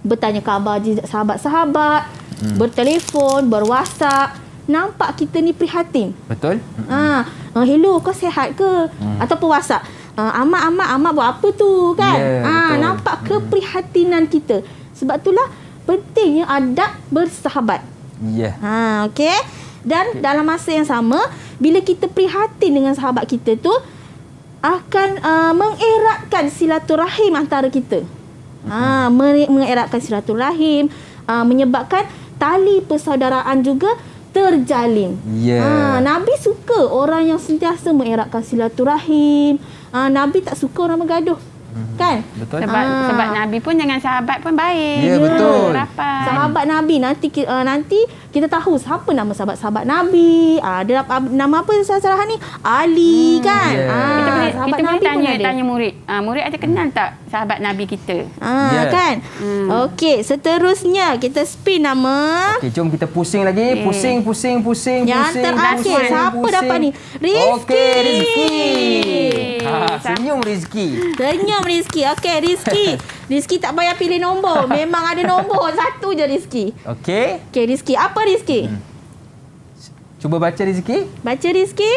S3: bertanya khabar sahabat-sahabat, bertelefon, berwhatsapp, nampak kita ni prihatin.
S4: Betul?
S3: Hello, kau sihat ke? Ataupun WhatsApp. Amak buat apa tu kan?
S4: Yeah, betul.
S3: Nampak keprihatinan kita. Sebab itulah pentingnya adab bersahabat.
S4: Ya.
S3: Okey. Dan dalam masa yang sama, bila kita prihatin dengan sahabat kita tu, akan mengeratkan silaturahim antara kita. Mengeratkan silaturahim, menyebabkan tali persaudaraan juga terjalin.
S4: Ya.
S3: Nabi suka orang yang sentiasa mengeratkan silaturahim. Nabi tak suka orang bergaduh. Kan?
S4: Betul.
S2: Sebab Nabi pun dengan sahabat pun baik.
S4: Ya, betul.
S2: Rapat.
S3: Sahabat Nabi nanti kita tahu siapa nama sahabat-sahabat Nabi. Ada nama apa Ustaz Rahani? Ali kan?
S4: Yeah.
S2: Kita boleh
S3: pun ada.
S2: tanya murid. Murid ada kenal tak sahabat Nabi kita?
S4: Yeah.
S3: Kan? Okey, seterusnya kita spin nama.
S4: Okey, jom kita pusing lagi.
S2: Okey.
S4: Pusing.
S3: Yang terakhir, siapa dapat ni? Rizki.
S4: Okey, Rizki. Senyum Rizki.
S3: Senyum Rizki. Okey, Rizki. Rizki tak payah pilih nombor. Memang ada nombor. Satu je Rizki.
S4: Okey.
S3: Okey, Rizki. Apa Rizki?
S4: Cuba baca Rizki.
S3: Baca Rizki.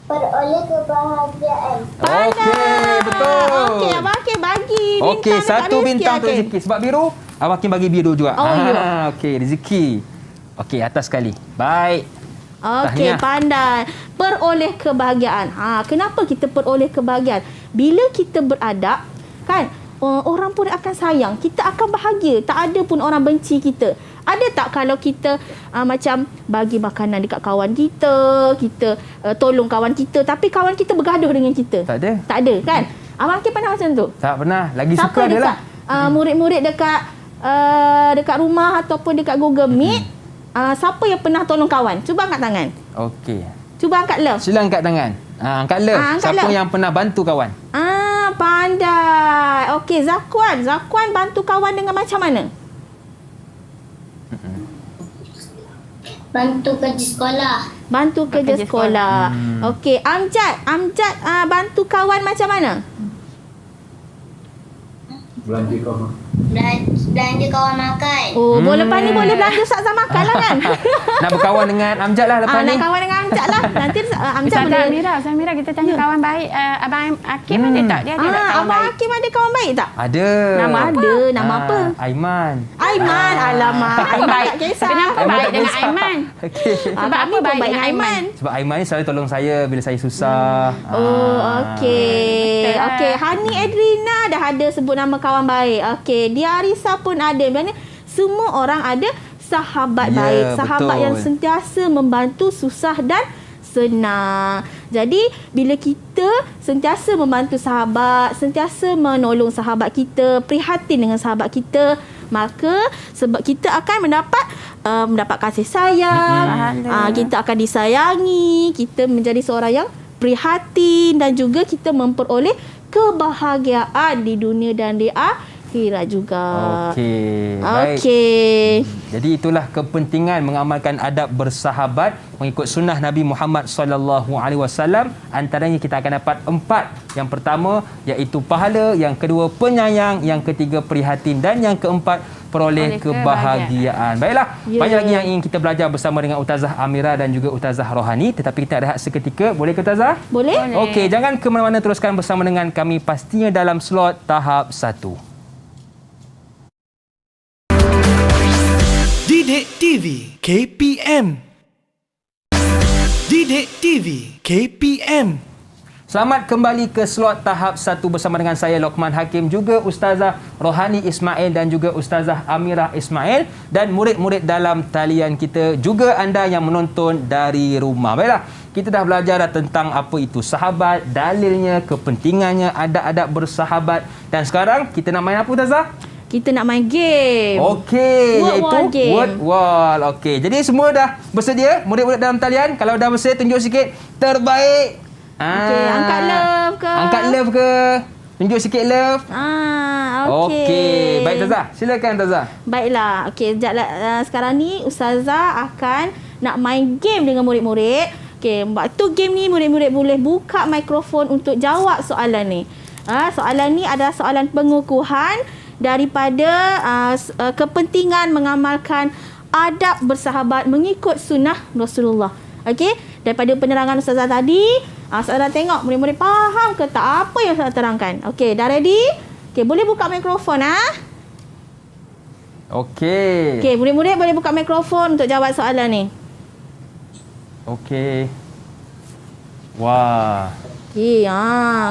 S5: Peroleh kebahagiaan.
S4: Okey, betul.
S3: Okey, Abang Hakim bagi bintang
S4: Okey,
S3: dekat
S4: satu
S3: Rizki.
S4: bintang untuk
S3: Okey.
S4: Rizki. Sebab biru, Abang Hakim bagi biru juga.
S3: Oh, ya.
S4: Okey, Rizki. Okey, atas sekali. Baik.
S3: Okey,
S4: Tahniah.
S3: pandai. Peroleh kebahagiaan. Kenapa kita peroleh kebahagiaan? Bila kita beradab, kan, orang pun akan sayang. Kita akan bahagia. Tak ada pun orang benci kita. Ada tak kalau kita macam bagi makanan dekat kawan kita, kita tolong kawan kita, tapi kawan kita bergaduh dengan kita?
S4: Tak ada.
S3: Tak ada, kan? Abang Hakim pernah macam tu?
S4: Tak pernah. Lagi
S3: Siapa
S4: suka dia lah.
S3: dekat murid-murid dekat rumah ataupun dekat Google Meet, siapa yang pernah tolong kawan? Cuba angkat tangan.
S4: Okey.
S3: Cuba angkat love.
S4: Sila angkat tangan. Angkat love.
S3: Angkat
S4: Siapa
S3: love.
S4: yang pernah bantu kawan?
S3: Pandai. Okey, Zakwan. Zakwan bantu kawan dengan macam mana?
S5: Bantu kerja sekolah.
S3: Bantu kerja sekolah. Okey, Amjad. Amjad bantu kawan macam mana?
S5: Belanja kawan makan.
S3: Oh, lepas ni boleh belanja Ustazah makan lah kan?
S4: Nak berkawan dengan Amjad lah lepas ni.
S3: Nak kawan dengan Amjad lah. Nanti Amjad boleh.
S2: Ustazah Amira, kita tanya kawan baik. Abang Hakim ada tak? Dia ada tak kawan
S3: Abang
S2: baik?
S3: Hakim ada kawan baik tak?
S4: Ada.
S2: Nama apa?
S3: Ada. Nama apa?
S4: Aiman.
S3: Aiman. Alamak. Aiman tak kisah.
S2: Kenapa
S4: Aiman
S2: baik
S4: tak
S2: dengan
S4: kisah.
S2: Aiman?
S4: Okey.
S2: Sebab apa baik dengan Aiman?
S4: Sebab Aiman ni selalu tolong saya bila saya susah.
S3: Oh, okey.
S2: Betul lah.
S3: Okey, Hani Edrina dah ada sebut nama kawan baik. Okey, Dia Arisa pun ada. Maksudnya semua orang ada sahabat
S4: Ya,
S3: baik, sahabat
S4: betul.
S3: yang sentiasa membantu susah dan senang. Jadi, bila kita sentiasa membantu sahabat, sentiasa menolong sahabat kita, prihatin dengan sahabat kita, maka sebab kita akan mendapat kasih sayang, kita akan disayangi, kita menjadi seorang yang prihatin dan juga kita memperoleh kebahagiaan di dunia dan di akhirat juga.
S4: Okey. Baik.
S3: Okey.
S4: Jadi itulah kepentingan mengamalkan adab bersahabat mengikut sunnah Nabi Muhammad sallallahu alaihi wasallam. Antaranya kita akan dapat 4. Yang pertama iaitu pahala, yang kedua penyayang, yang ketiga prihatin dan yang keempat peroleh
S2: Oleh
S4: kebahagiaan. Baiklah,
S3: Ya.
S4: banyak lagi yang ingin kita belajar bersama dengan Ustazah Amira dan juga Ustazah Rohani, tetapi kita rehat seketika. Boleh ke Ustazah?
S3: Boleh?
S4: Okey, jangan ke mana-mana, teruskan bersama dengan kami pastinya dalam slot tahap 1.
S1: Didik TV KPM. Didik TV KPM.
S4: Selamat kembali ke slot tahap 1 bersama dengan saya Luqman Hakim, juga Ustazah Rohani Ismail dan juga Ustazah Amirah Ismail dan murid-murid dalam talian kita, juga anda yang menonton dari rumah. Baiklah, kita dah belajar dah tentang apa itu sahabat, dalilnya, kepentingannya, adab-adab bersahabat, dan sekarang kita nak main apa Ustazah?
S3: Kita nak main game.
S4: Okey,
S3: Word
S4: iaitu
S3: wall game.
S4: word wall. Okey, jadi semua dah bersedia? Murid-murid dalam talian, kalau dah bersedia tunjuk sikit terbaik.
S3: Okey, angkat love ke?
S4: Angkat love ke? Tunjuk sikit love.
S3: Okey.
S4: Okey. Baik Tazah, silakan Tazah.
S3: Baiklah. Okey, sekarang ni Ustazah akan nak main game dengan murid-murid. Okey, waktu game ni murid-murid boleh buka mikrofon untuk jawab soalan ni. Soalan ni adalah soalan pengukuhan daripada kepentingan mengamalkan adab bersahabat mengikut sunnah Rasulullah. Okey, daripada penerangan Ustazah tadi, Ustazah tengok murid-murid faham ke tak apa yang Ustazah terangkan. Okey, dah ready? Okey, boleh buka mikrofon
S4: Okey.
S3: Okey, murid-murid boleh buka mikrofon untuk jawab soalan ni.
S4: Okey. Wah.
S3: Okey,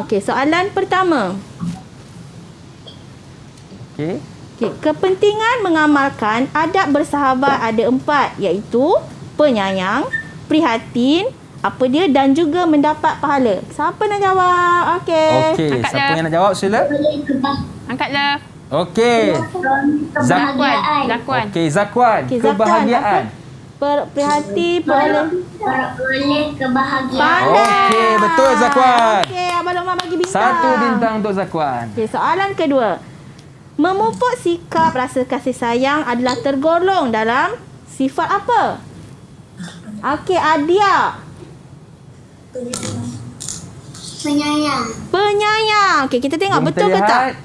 S3: okey, soalan pertama.
S4: Okey.
S3: Okey, kepentingan mengamalkan adab bersahabat ada 4, iaitu penyayang, prihatin, apa dia, dan juga mendapat pahala. Siapa nak jawab? Okey.
S4: Okey,
S2: Angkat
S4: siapa
S2: dah.
S4: yang nak jawab sila?
S2: Angkatlah.
S4: Okey.
S5: Kebahagiaan.
S2: Zakwan.
S4: Okey, Zakwan.
S3: Okey, Zakwan,
S4: Kebahagiaan.
S3: Prihatin, boleh.
S5: Oleh kebahagiaan.
S3: Pandai.
S4: Okey, betul Zakwan.
S3: Okey, Abang Lokman bagi bintang.
S4: 1 bintang untuk Zakwan.
S3: Okey, soalan kedua. Memupuk sikap rasa kasih sayang adalah tergolong dalam sifat apa? Okey, Adia.
S5: Penyayang.
S3: Penyayang. Okey, kita tengok
S4: Jom
S3: betul
S4: kita
S3: ke tak?
S4: lihat.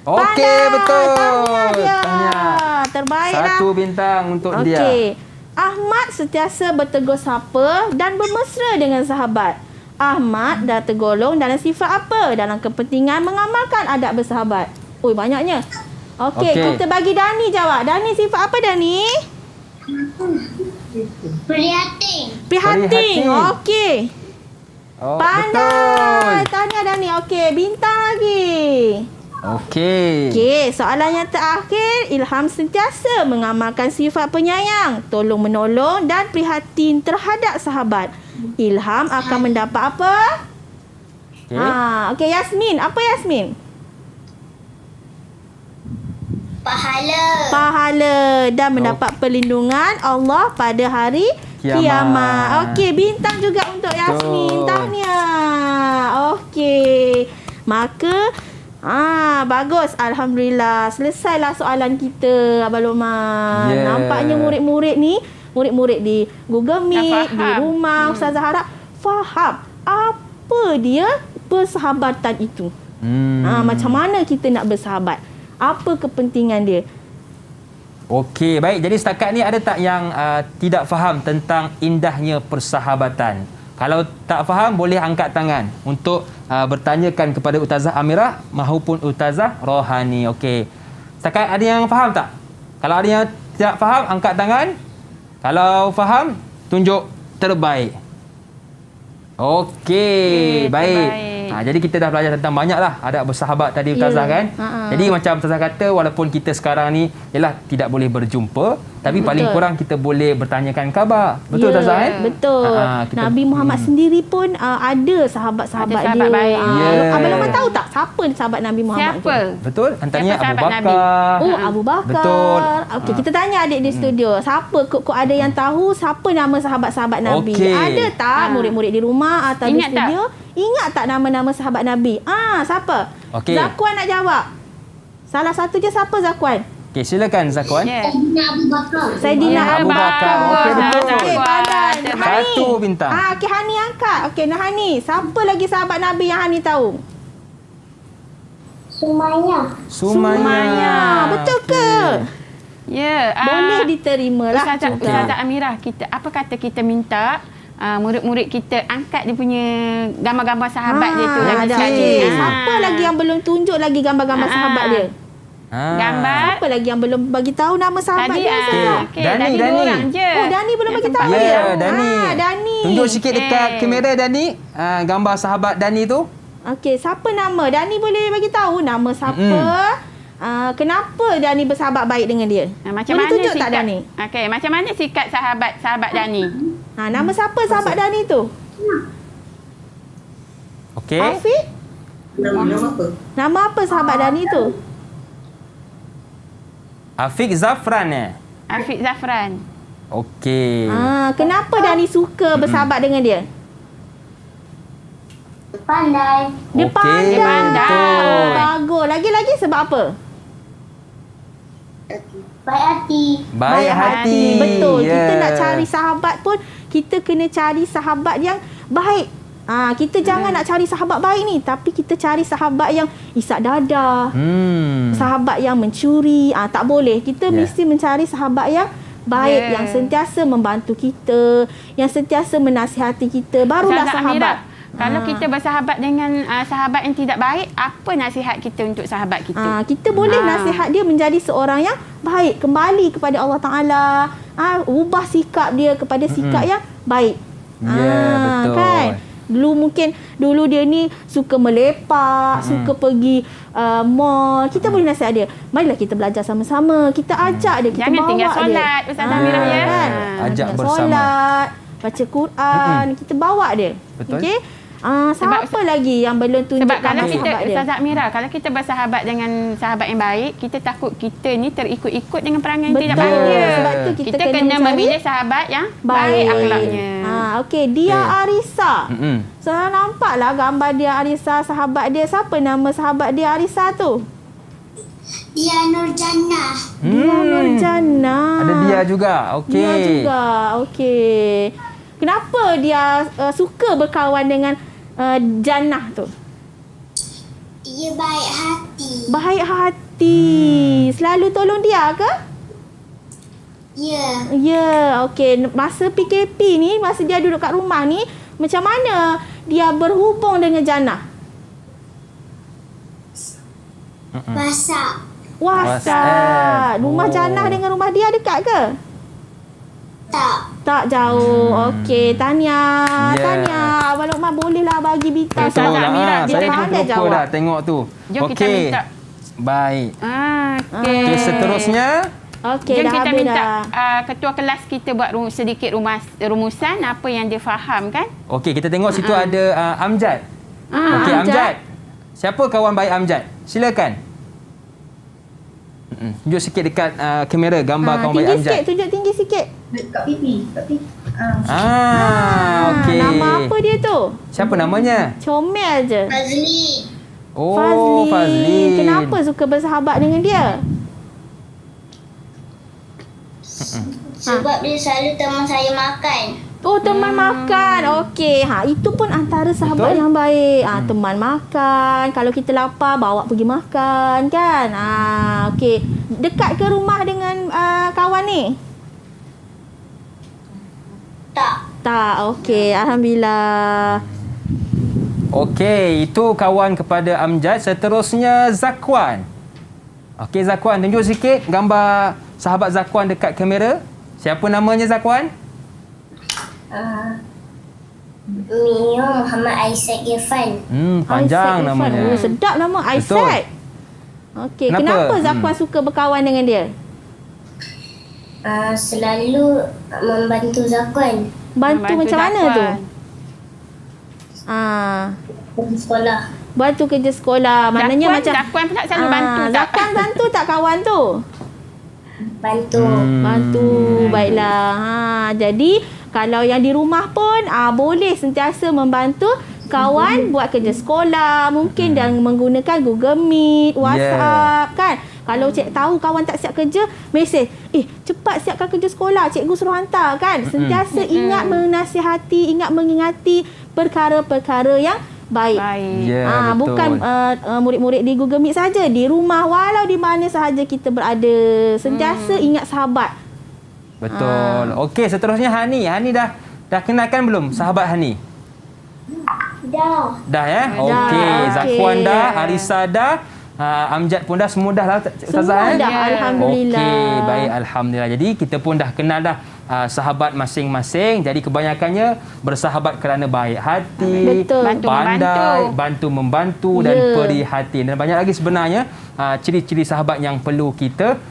S4: Okey,
S3: Pandai.
S4: betul.
S3: Tahniah dia.
S4: Tahniah.
S3: Terbaiklah.
S4: 1 bintang untuk dia.
S3: Okey. Ahmad sentiasa bertegur sapa dan bermesra dengan sahabat. Ahmad dah tergolong dalam sifat apa? Dalam kepentingan mengamalkan adab bersahabat. Oi, banyaknya. Okey,
S4: Okey.
S3: kita bagi Dani jawab. Dani sifat apa Dani?
S5: Prihatin.
S3: Prihatin.
S4: Prihatin.
S3: Okey.
S4: Oh,
S3: Pandai.
S4: betul.
S3: Tahniah Dani. Okey, bintang lagi.
S4: Okey.
S3: Okey, soalan yang terakhir. Ilham sentiasa mengamalkan sifat penyayang, tolong menolong dan prihatin terhadap sahabat. Ilham akan mendapat apa?
S4: Okey.
S3: Okey, Yasmin. Apa Yasmin?
S5: Pahala.
S3: Pahala dan mendapat perlindungan Allah pada hari kiamat. Okey, bintang juga untuk Yasmin.
S4: Betul.
S3: Tahniah. Okey. Maka bagus. Alhamdulillah. Selesailah soalan kita, Abang Lokman.
S4: Yeah.
S3: Nampaknya murid-murid ni, murid-murid di Google Meet,
S2: faham.
S3: di rumah, Ustazah harap faham apa dia persahabatan itu. Macam mana kita nak bersahabat? Apa kepentingan dia?
S4: Okey, baik. Jadi setakat ni ada tak yang tidak faham tentang indahnya persahabatan? Kalau tak faham, boleh angkat tangan untuk bertanyakan kepada Ustazah Amirah maupun Ustazah Rohani. Okey. Setakat ada yang faham tak? Kalau ada yang tidak faham, angkat tangan. Kalau faham, tunjuk terbaik. Okey, baik.
S2: terbaik.
S4: Jadi kita dah belajar tentang banyaklah adab bersahabat tadi Ustazah kan? Jadi macam Ustazah kata, walaupun kita sekarang ni ialah tidak boleh berjumpa, tapi paling kurang kita boleh bertanyakan khabar. Betul Ustazah kan?
S3: Betul. Nabi Muhammad sendiri pun ada sahabat-sahabat
S2: Ada sahabat
S3: dia.
S2: baik.
S3: Abang Lokman tahu tak siapa sahabat Nabi Muhammad
S2: Siapa?
S3: tu?
S4: Betul? Antaranya
S2: Siapa
S4: Abu
S2: sahabat Nabi?
S4: Bakar.
S3: Oh, Abu Bakar.
S4: Betul.
S3: Okey, kita tanya adik di studio. Siapa kok ada yang tahu siapa nama sahabat-sahabat Nabi?
S4: Okey.
S3: Ada tak murid-murid di rumah atau
S2: Ingat
S3: di studio? Ingat tak nama-nama sahabat Nabi? Siapa?
S4: Okey.
S3: Zakwan nak jawab. Salah satu je siapa Zakwan?
S4: Okey, silakan Zakwan.
S2: Yeah.
S5: Abu Bakar.
S3: Saidina
S4: Abu Bakar.
S2: bagus.
S4: Okey, betul.
S3: Okey, pandai.
S2: Terbaik.
S4: 1 bintang.
S3: Okey, Hani angkat. Okey, Hani. Siapa lagi sahabat Nabi yang Hani tahu?
S5: Sumayyah.
S3: Sumayyah. Betul ke?
S2: Ya.
S3: Boleh diterima lah.
S2: Ustazah Amirah, apa kata kita minta murid-murid kita angkat dia punya gambar-gambar sahabat dia tu dalam
S3: ada.
S2: slide
S3: Okey.
S2: ni.
S3: Siapa lagi yang belum tunjuk lagi gambar-gambar sahabat dia?
S2: Gambar.
S3: Siapa lagi yang belum bagi tahu nama sahabat
S2: Tadi
S3: dia? Ustazah?
S2: okey,
S4: Dani,
S2: tadi
S4: Dani.
S2: dua orang je.
S3: Oh, Dani belum bagi tahu
S4: Ya,
S3: dia.
S4: Dani.
S3: Dani.
S4: Tunjuk sikit dekat kamera Dani. Gambar sahabat Dani tu.
S3: Okey, siapa nama? Dani boleh bagi tahu nama siapa? Kenapa Dani bersahabat baik dengan dia?
S2: Macam
S3: boleh
S2: mana
S3: tunjuk
S2: sikap
S3: tak Dani?
S2: Okey, macam mana sikap sahabat Dani?
S3: Nama siapa sahabat Dani tu?
S4: Okey.
S3: Afiq? Nama apa sahabat Dani tu?
S4: Afiq Zafran
S2: Afiq Zafran.
S4: Okey.
S3: Kenapa Dani suka bersahabat dengan dia?
S5: Pandai.
S3: Dia
S4: Okey,
S3: pandai.
S2: Dia pandai.
S3: Oh, bagus. Lagi-lagi sebab apa?
S5: Baik hati.
S4: Baik hati.
S3: Betul.
S4: Ya.
S3: Kita nak cari sahabat pun, kita kena cari sahabat yang baik. Kita jangan nak cari sahabat baik ni, tapi kita cari sahabat yang isak dadah. Sahabat yang mencuri. Tak boleh. Kita mesti mencari sahabat yang baik, yang sentiasa membantu kita, yang sentiasa menasihati kita. Barulah
S2: Ustazah
S3: sahabat.
S2: Amirah, kalau kita bersahabat dengan sahabat yang tidak baik, apa nasihat kita untuk sahabat kita?
S3: Kita boleh nasihat dia menjadi seorang yang baik, kembali kepada Allah Ta'ala. Ubah sikap dia kepada sikap yang baik.
S4: Ya, betul.
S3: Kan? Dulu dia ni suka melepak, suka pergi mall. Kita boleh nasihat dia. Marilah kita belajar sama-sama. Kita ajak dia, kita
S2: Jangan
S3: bawa
S2: tinggal
S3: dia.
S2: solat, Ustazah Amirah, ya.
S3: Kan?
S4: Ajak
S3: Tinggal
S4: bersama.
S3: Solat, baca Quran, kita bawa dia.
S4: Betul.
S3: Okey? Siapa lagi yang belum tunjuk
S2: Sebab kalau
S3: gambar
S2: kita,
S3: sahabat dia?
S2: Ustazah Amira, kalau kita bersahabat dengan sahabat yang baik, kita takut kita ni terikut-ikut dengan perangai yang tidak baik dia.
S3: Sebab tu kita kena
S2: kena
S3: mencari
S2: memilih sahabat yang baik akhlaknya.
S3: Okey, Dia
S4: Okey.
S3: Arisa. Saya nampaklah gambar dia Arisa, sahabat dia. Siapa nama sahabat dia Arisa tu?
S5: Dia Nurjannah.
S3: Dia Nurjannah.
S4: Ada dia juga. Okey.
S3: Dia juga. Okey. Kenapa dia suka berkawan dengan Jannah tu?
S5: Dia baik hati.
S3: Baik hati. Selalu tolong dia ke?
S5: Ya.
S3: Ya, okey. Masa PKP ni, masa dia duduk kat rumah ni, macam mana dia berhubung dengan Jannah?
S5: WhatsApp.
S3: WhatsApp. Rumah
S4: Oh.
S3: Jannah dengan rumah dia dekat ke? Tak jauh. Okey, Tahniah.
S4: Ya.
S3: Tahniah. Abang Luqman bolehlah bagi bintang.
S2: Ustazah
S4: Betul
S2: Amira,
S4: lah.
S2: kita
S4: Saya pun
S3: pandai
S4: terlupa
S3: jawab.
S4: dah tengok tu.
S2: Jom kita
S4: Okey.
S2: minta.
S4: Baik.
S2: Okey.
S4: Okey, seterusnya.
S3: Okey,
S2: Jom
S3: dah
S2: kita
S3: habis
S2: minta
S3: dah.
S2: ketua kelas kita buat sedikit rumusan apa yang dia faham kan.
S4: Okey, kita tengok situ ada Amjad. Okey, Amjad. Siapa kawan baik Amjad? Silakan. Tunjuk sikit dekat kamera gambar kawan baik
S3: Tinggi
S4: Amjad.
S3: sikit, tunjuk tinggi sikit.
S6: Kat pipi.
S4: Okey.
S3: Nama apa dia tu?
S4: Siapa namanya?
S3: Comel je.
S5: Fazli.
S4: Oh, Fazli.
S3: Kenapa suka bersahabat dengan dia?
S5: Sebab dia selalu teman saya makan.
S3: Oh, teman makan. Okey. Itu pun antara sahabat
S4: Betul.
S3: yang baik. Teman makan. Kalau kita lapar, bawa pergi makan kan. Okey. Dekat ke rumah dengan kawan ni? Tak. Okey. Alhamdulillah.
S4: Okey, itu kawan kepada Amjad. Seterusnya Zakwan. Okey, Zakwan, tunjuk sikit gambar sahabat Zakwan dekat kamera. Siapa namanya Zakwan?
S5: Mio Muhammad Isaac Irfan.
S4: Panjang
S3: Isaac
S4: namanya.
S3: Irfan. Sedap nama
S4: Betul.
S3: Isaac. Okey,
S4: Kenapa?
S3: kenapa Zakwan suka berkawan dengan dia?
S5: Selalu membantu Zakwan
S3: Bantu macam mana tu?
S5: pergi sekolah.
S3: Bantu kerja sekolah. Maknanya macam
S2: Zakwan pula selalu bantu tak?
S3: Zakwan bantu tak kawan tu?
S5: Bantu.
S3: Bantu. Baiklah. Jadi kalau yang di rumah pun boleh sentiasa membantu kawan buat kerja sekolah. Mungkin dan menggunakan Google Meet, WhatsApp kan. Kalau cik tahu kawan tak siap kerja, mesej, cepat siapkan kerja sekolah, cikgu suruh hantar kan. Sentiasa ingat menasihati, ingat mengingati perkara-perkara yang baik.
S4: Ya, betul.
S3: Bukan murid-murid di Google Meet saja, di rumah walau di mana sahaja kita berada, sentiasa ingat sahabat.
S4: Betul. Okey, seterusnya Hani. Hani dah kenalkan belum sahabat Hani?
S5: Dah.
S4: Dah ya?
S3: Dah,
S4: Okey,
S3: okey.
S4: Zakwan dah, Arisa dah, Amjad pun dah, semua dah lah Ustazah.
S3: Semua dah, Alhamdulillah.
S4: Okey, baik, Alhamdulillah. Jadi kita pun dah kenal dah sahabat masing-masing. Jadi kebanyakannya bersahabat kerana baik hati,
S3: Betul.
S4: pandai, bantu membantu dan
S3: Ya.
S4: perhatian. Dan banyak lagi sebenarnya ciri-ciri sahabat yang perlu kita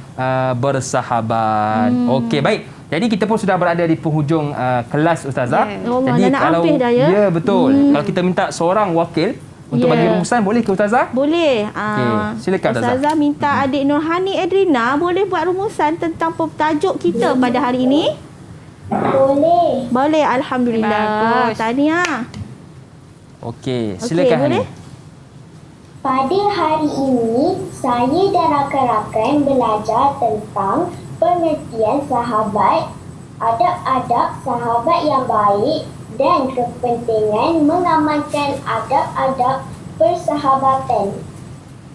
S4: bersahabat. Okey, baik. Jadi kita pun sudah berada di penghujung kelas Ustazah.
S2: Ya.
S3: Allah,
S4: Jadi
S3: nak
S4: kalau
S3: habis dah ya.
S4: ya betul. Kalau kita minta seorang wakil untuk
S3: Ya.
S4: bagi rumusan, boleh ke Ustazah?
S3: Boleh.
S4: Okey, silakan, Ustazah.
S3: Ustazah minta adik Nurhani Edrina boleh buat rumusan tentang tajuk kita pada hari ini?
S5: Boleh.
S3: Boleh, Alhamdulillah.
S2: Bagus.
S3: Tahniah.
S4: Okey,
S3: Okey,
S4: silakan
S3: boleh?
S4: Hani.
S5: Pada hari ini, saya dan rakan-rakan belajar tentang pengertian sahabat, adab-adab sahabat yang baik dan kepentingan mengamalkan adab-adab persahabatan.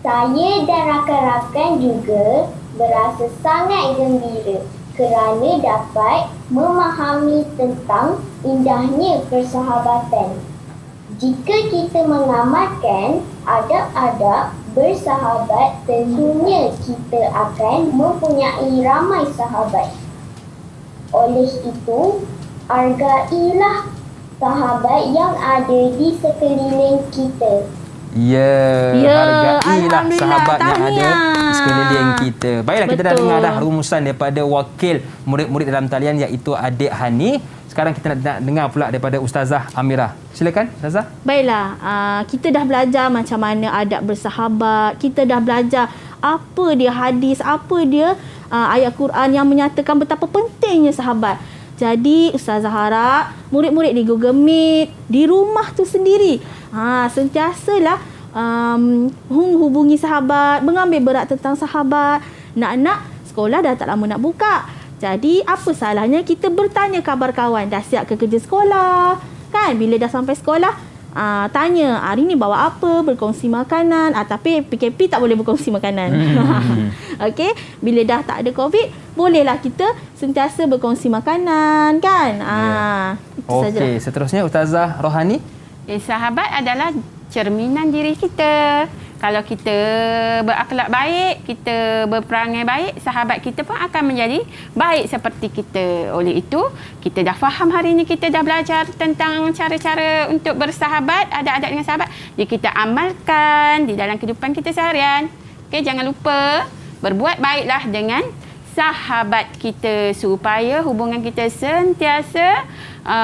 S5: Saya dan rakan-rakan juga berasa sangat gembira kerana dapat memahami tentang indahnya persahabatan. Jika kita mengamalkan adab-adab bersahabat, tentunya kita akan mempunyai ramai sahabat. Oleh itu, hargailah sahabat yang ada di sekeliling kita.
S4: Ya,
S3: Ya,
S4: hargailah
S3: Alhamdulillah,
S4: sahabat yang ada
S3: tahniah.
S4: di sekeliling kita. Baiklah, kita dah
S3: Betul.
S4: dengar dah rumusan daripada wakil murid-murid dalam talian iaitu Adik Hani. Sekarang kita nak dengar pula daripada Ustazah Amirah. Silakan, Ustazah.
S3: Baiklah, kita dah belajar macam mana adab bersahabat. Kita dah belajar apa dia hadis, apa dia ayat Quran yang menyatakan betapa pentingnya sahabat. Jadi Ustazah harap murid-murid di Google Meet, di rumah tu sendiri, sentiasalah hubungi sahabat, mengambil berat tentang sahabat. Nak-nak sekolah dah tak lama nak buka. Jadi apa salahnya kita bertanya khabar kawan, dah siap ke kerja sekolah? Kan bila dah sampai sekolah, tanya hari ni bawa apa, berkongsi makanan. Tapi PKP tak boleh berkongsi makanan. Okey, bila dah tak ada COVID, bolehlah kita sentiasa berkongsi makanan, kan? Itu sajalah.
S4: Okey, seterusnya Ustazah Rohani.
S2: Sahabat adalah cerminan diri kita. Kalau kita berakhlak baik, kita berperangai baik, sahabat kita pun akan menjadi baik seperti kita. Oleh itu, kita dah faham hari ini, kita dah belajar tentang cara-cara untuk bersahabat, adab-adab dengan sahabat. Jadi kita amalkan di dalam kehidupan kita seharian. Okey, jangan lupa berbuat baiklah dengan sahabat kita supaya hubungan kita sentiasa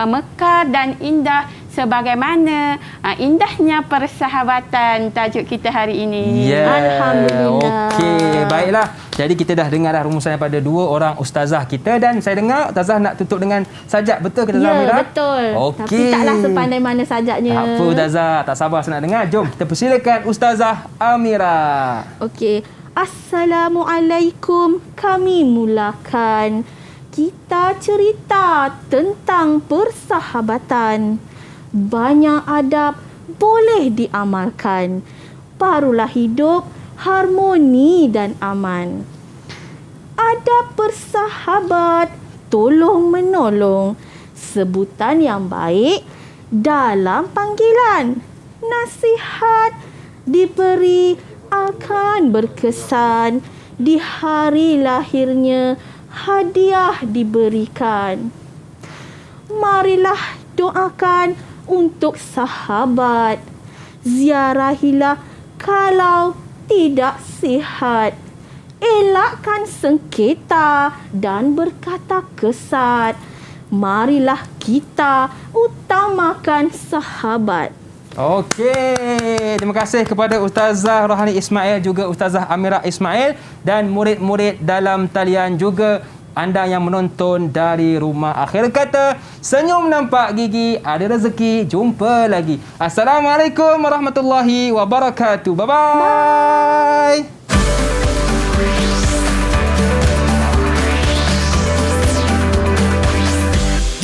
S2: mekar dan indah sebagaimana indahnya persahabatan tajuk kita hari ini.
S4: Ya.
S3: Alhamdulillah.
S4: Okey, baiklah. Jadi kita dah dengar dah rumusan daripada dua orang ustazah kita dan saya dengar ustazah nak tutup dengan sajak, betul ke Ustazah
S3: Ya,
S4: Amirah?
S3: betul.
S4: Okey.
S3: Tapi taklah sepandai mana sajaknya.
S4: Tak apa Ustazah, tak sabar saya nak dengar. Jom kita persilakan Ustazah Amirah.
S3: Okey. Assalamualaikum. Kami mulakan. Kita cerita tentang persahabatan. Banyak adab boleh diamalkan. Barulah hidup harmoni dan aman. Adab bersahabat, tolong menolong. Sebutan yang baik dalam panggilan. Nasihat diberi akan berkesan. Di hari lahirnya hadiah diberikan. Marilah doakan untuk sahabat. Ziarahilah kalau tidak sihat. Elakkan sengketa dan berkata kesat. Marilah kita utamakan sahabat.
S4: Okey, terima kasih kepada Ustazah Rohani Ismail juga Ustazah Amirah Ismail dan murid-murid dalam talian juga anda yang menonton dari rumah. Akhir kata, senyum nampak gigi, ada rezeki, jumpa lagi. Assalamualaikum warahmatullahi wabarakatuh. Bye-bye.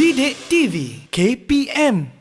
S1: Didik TV KPM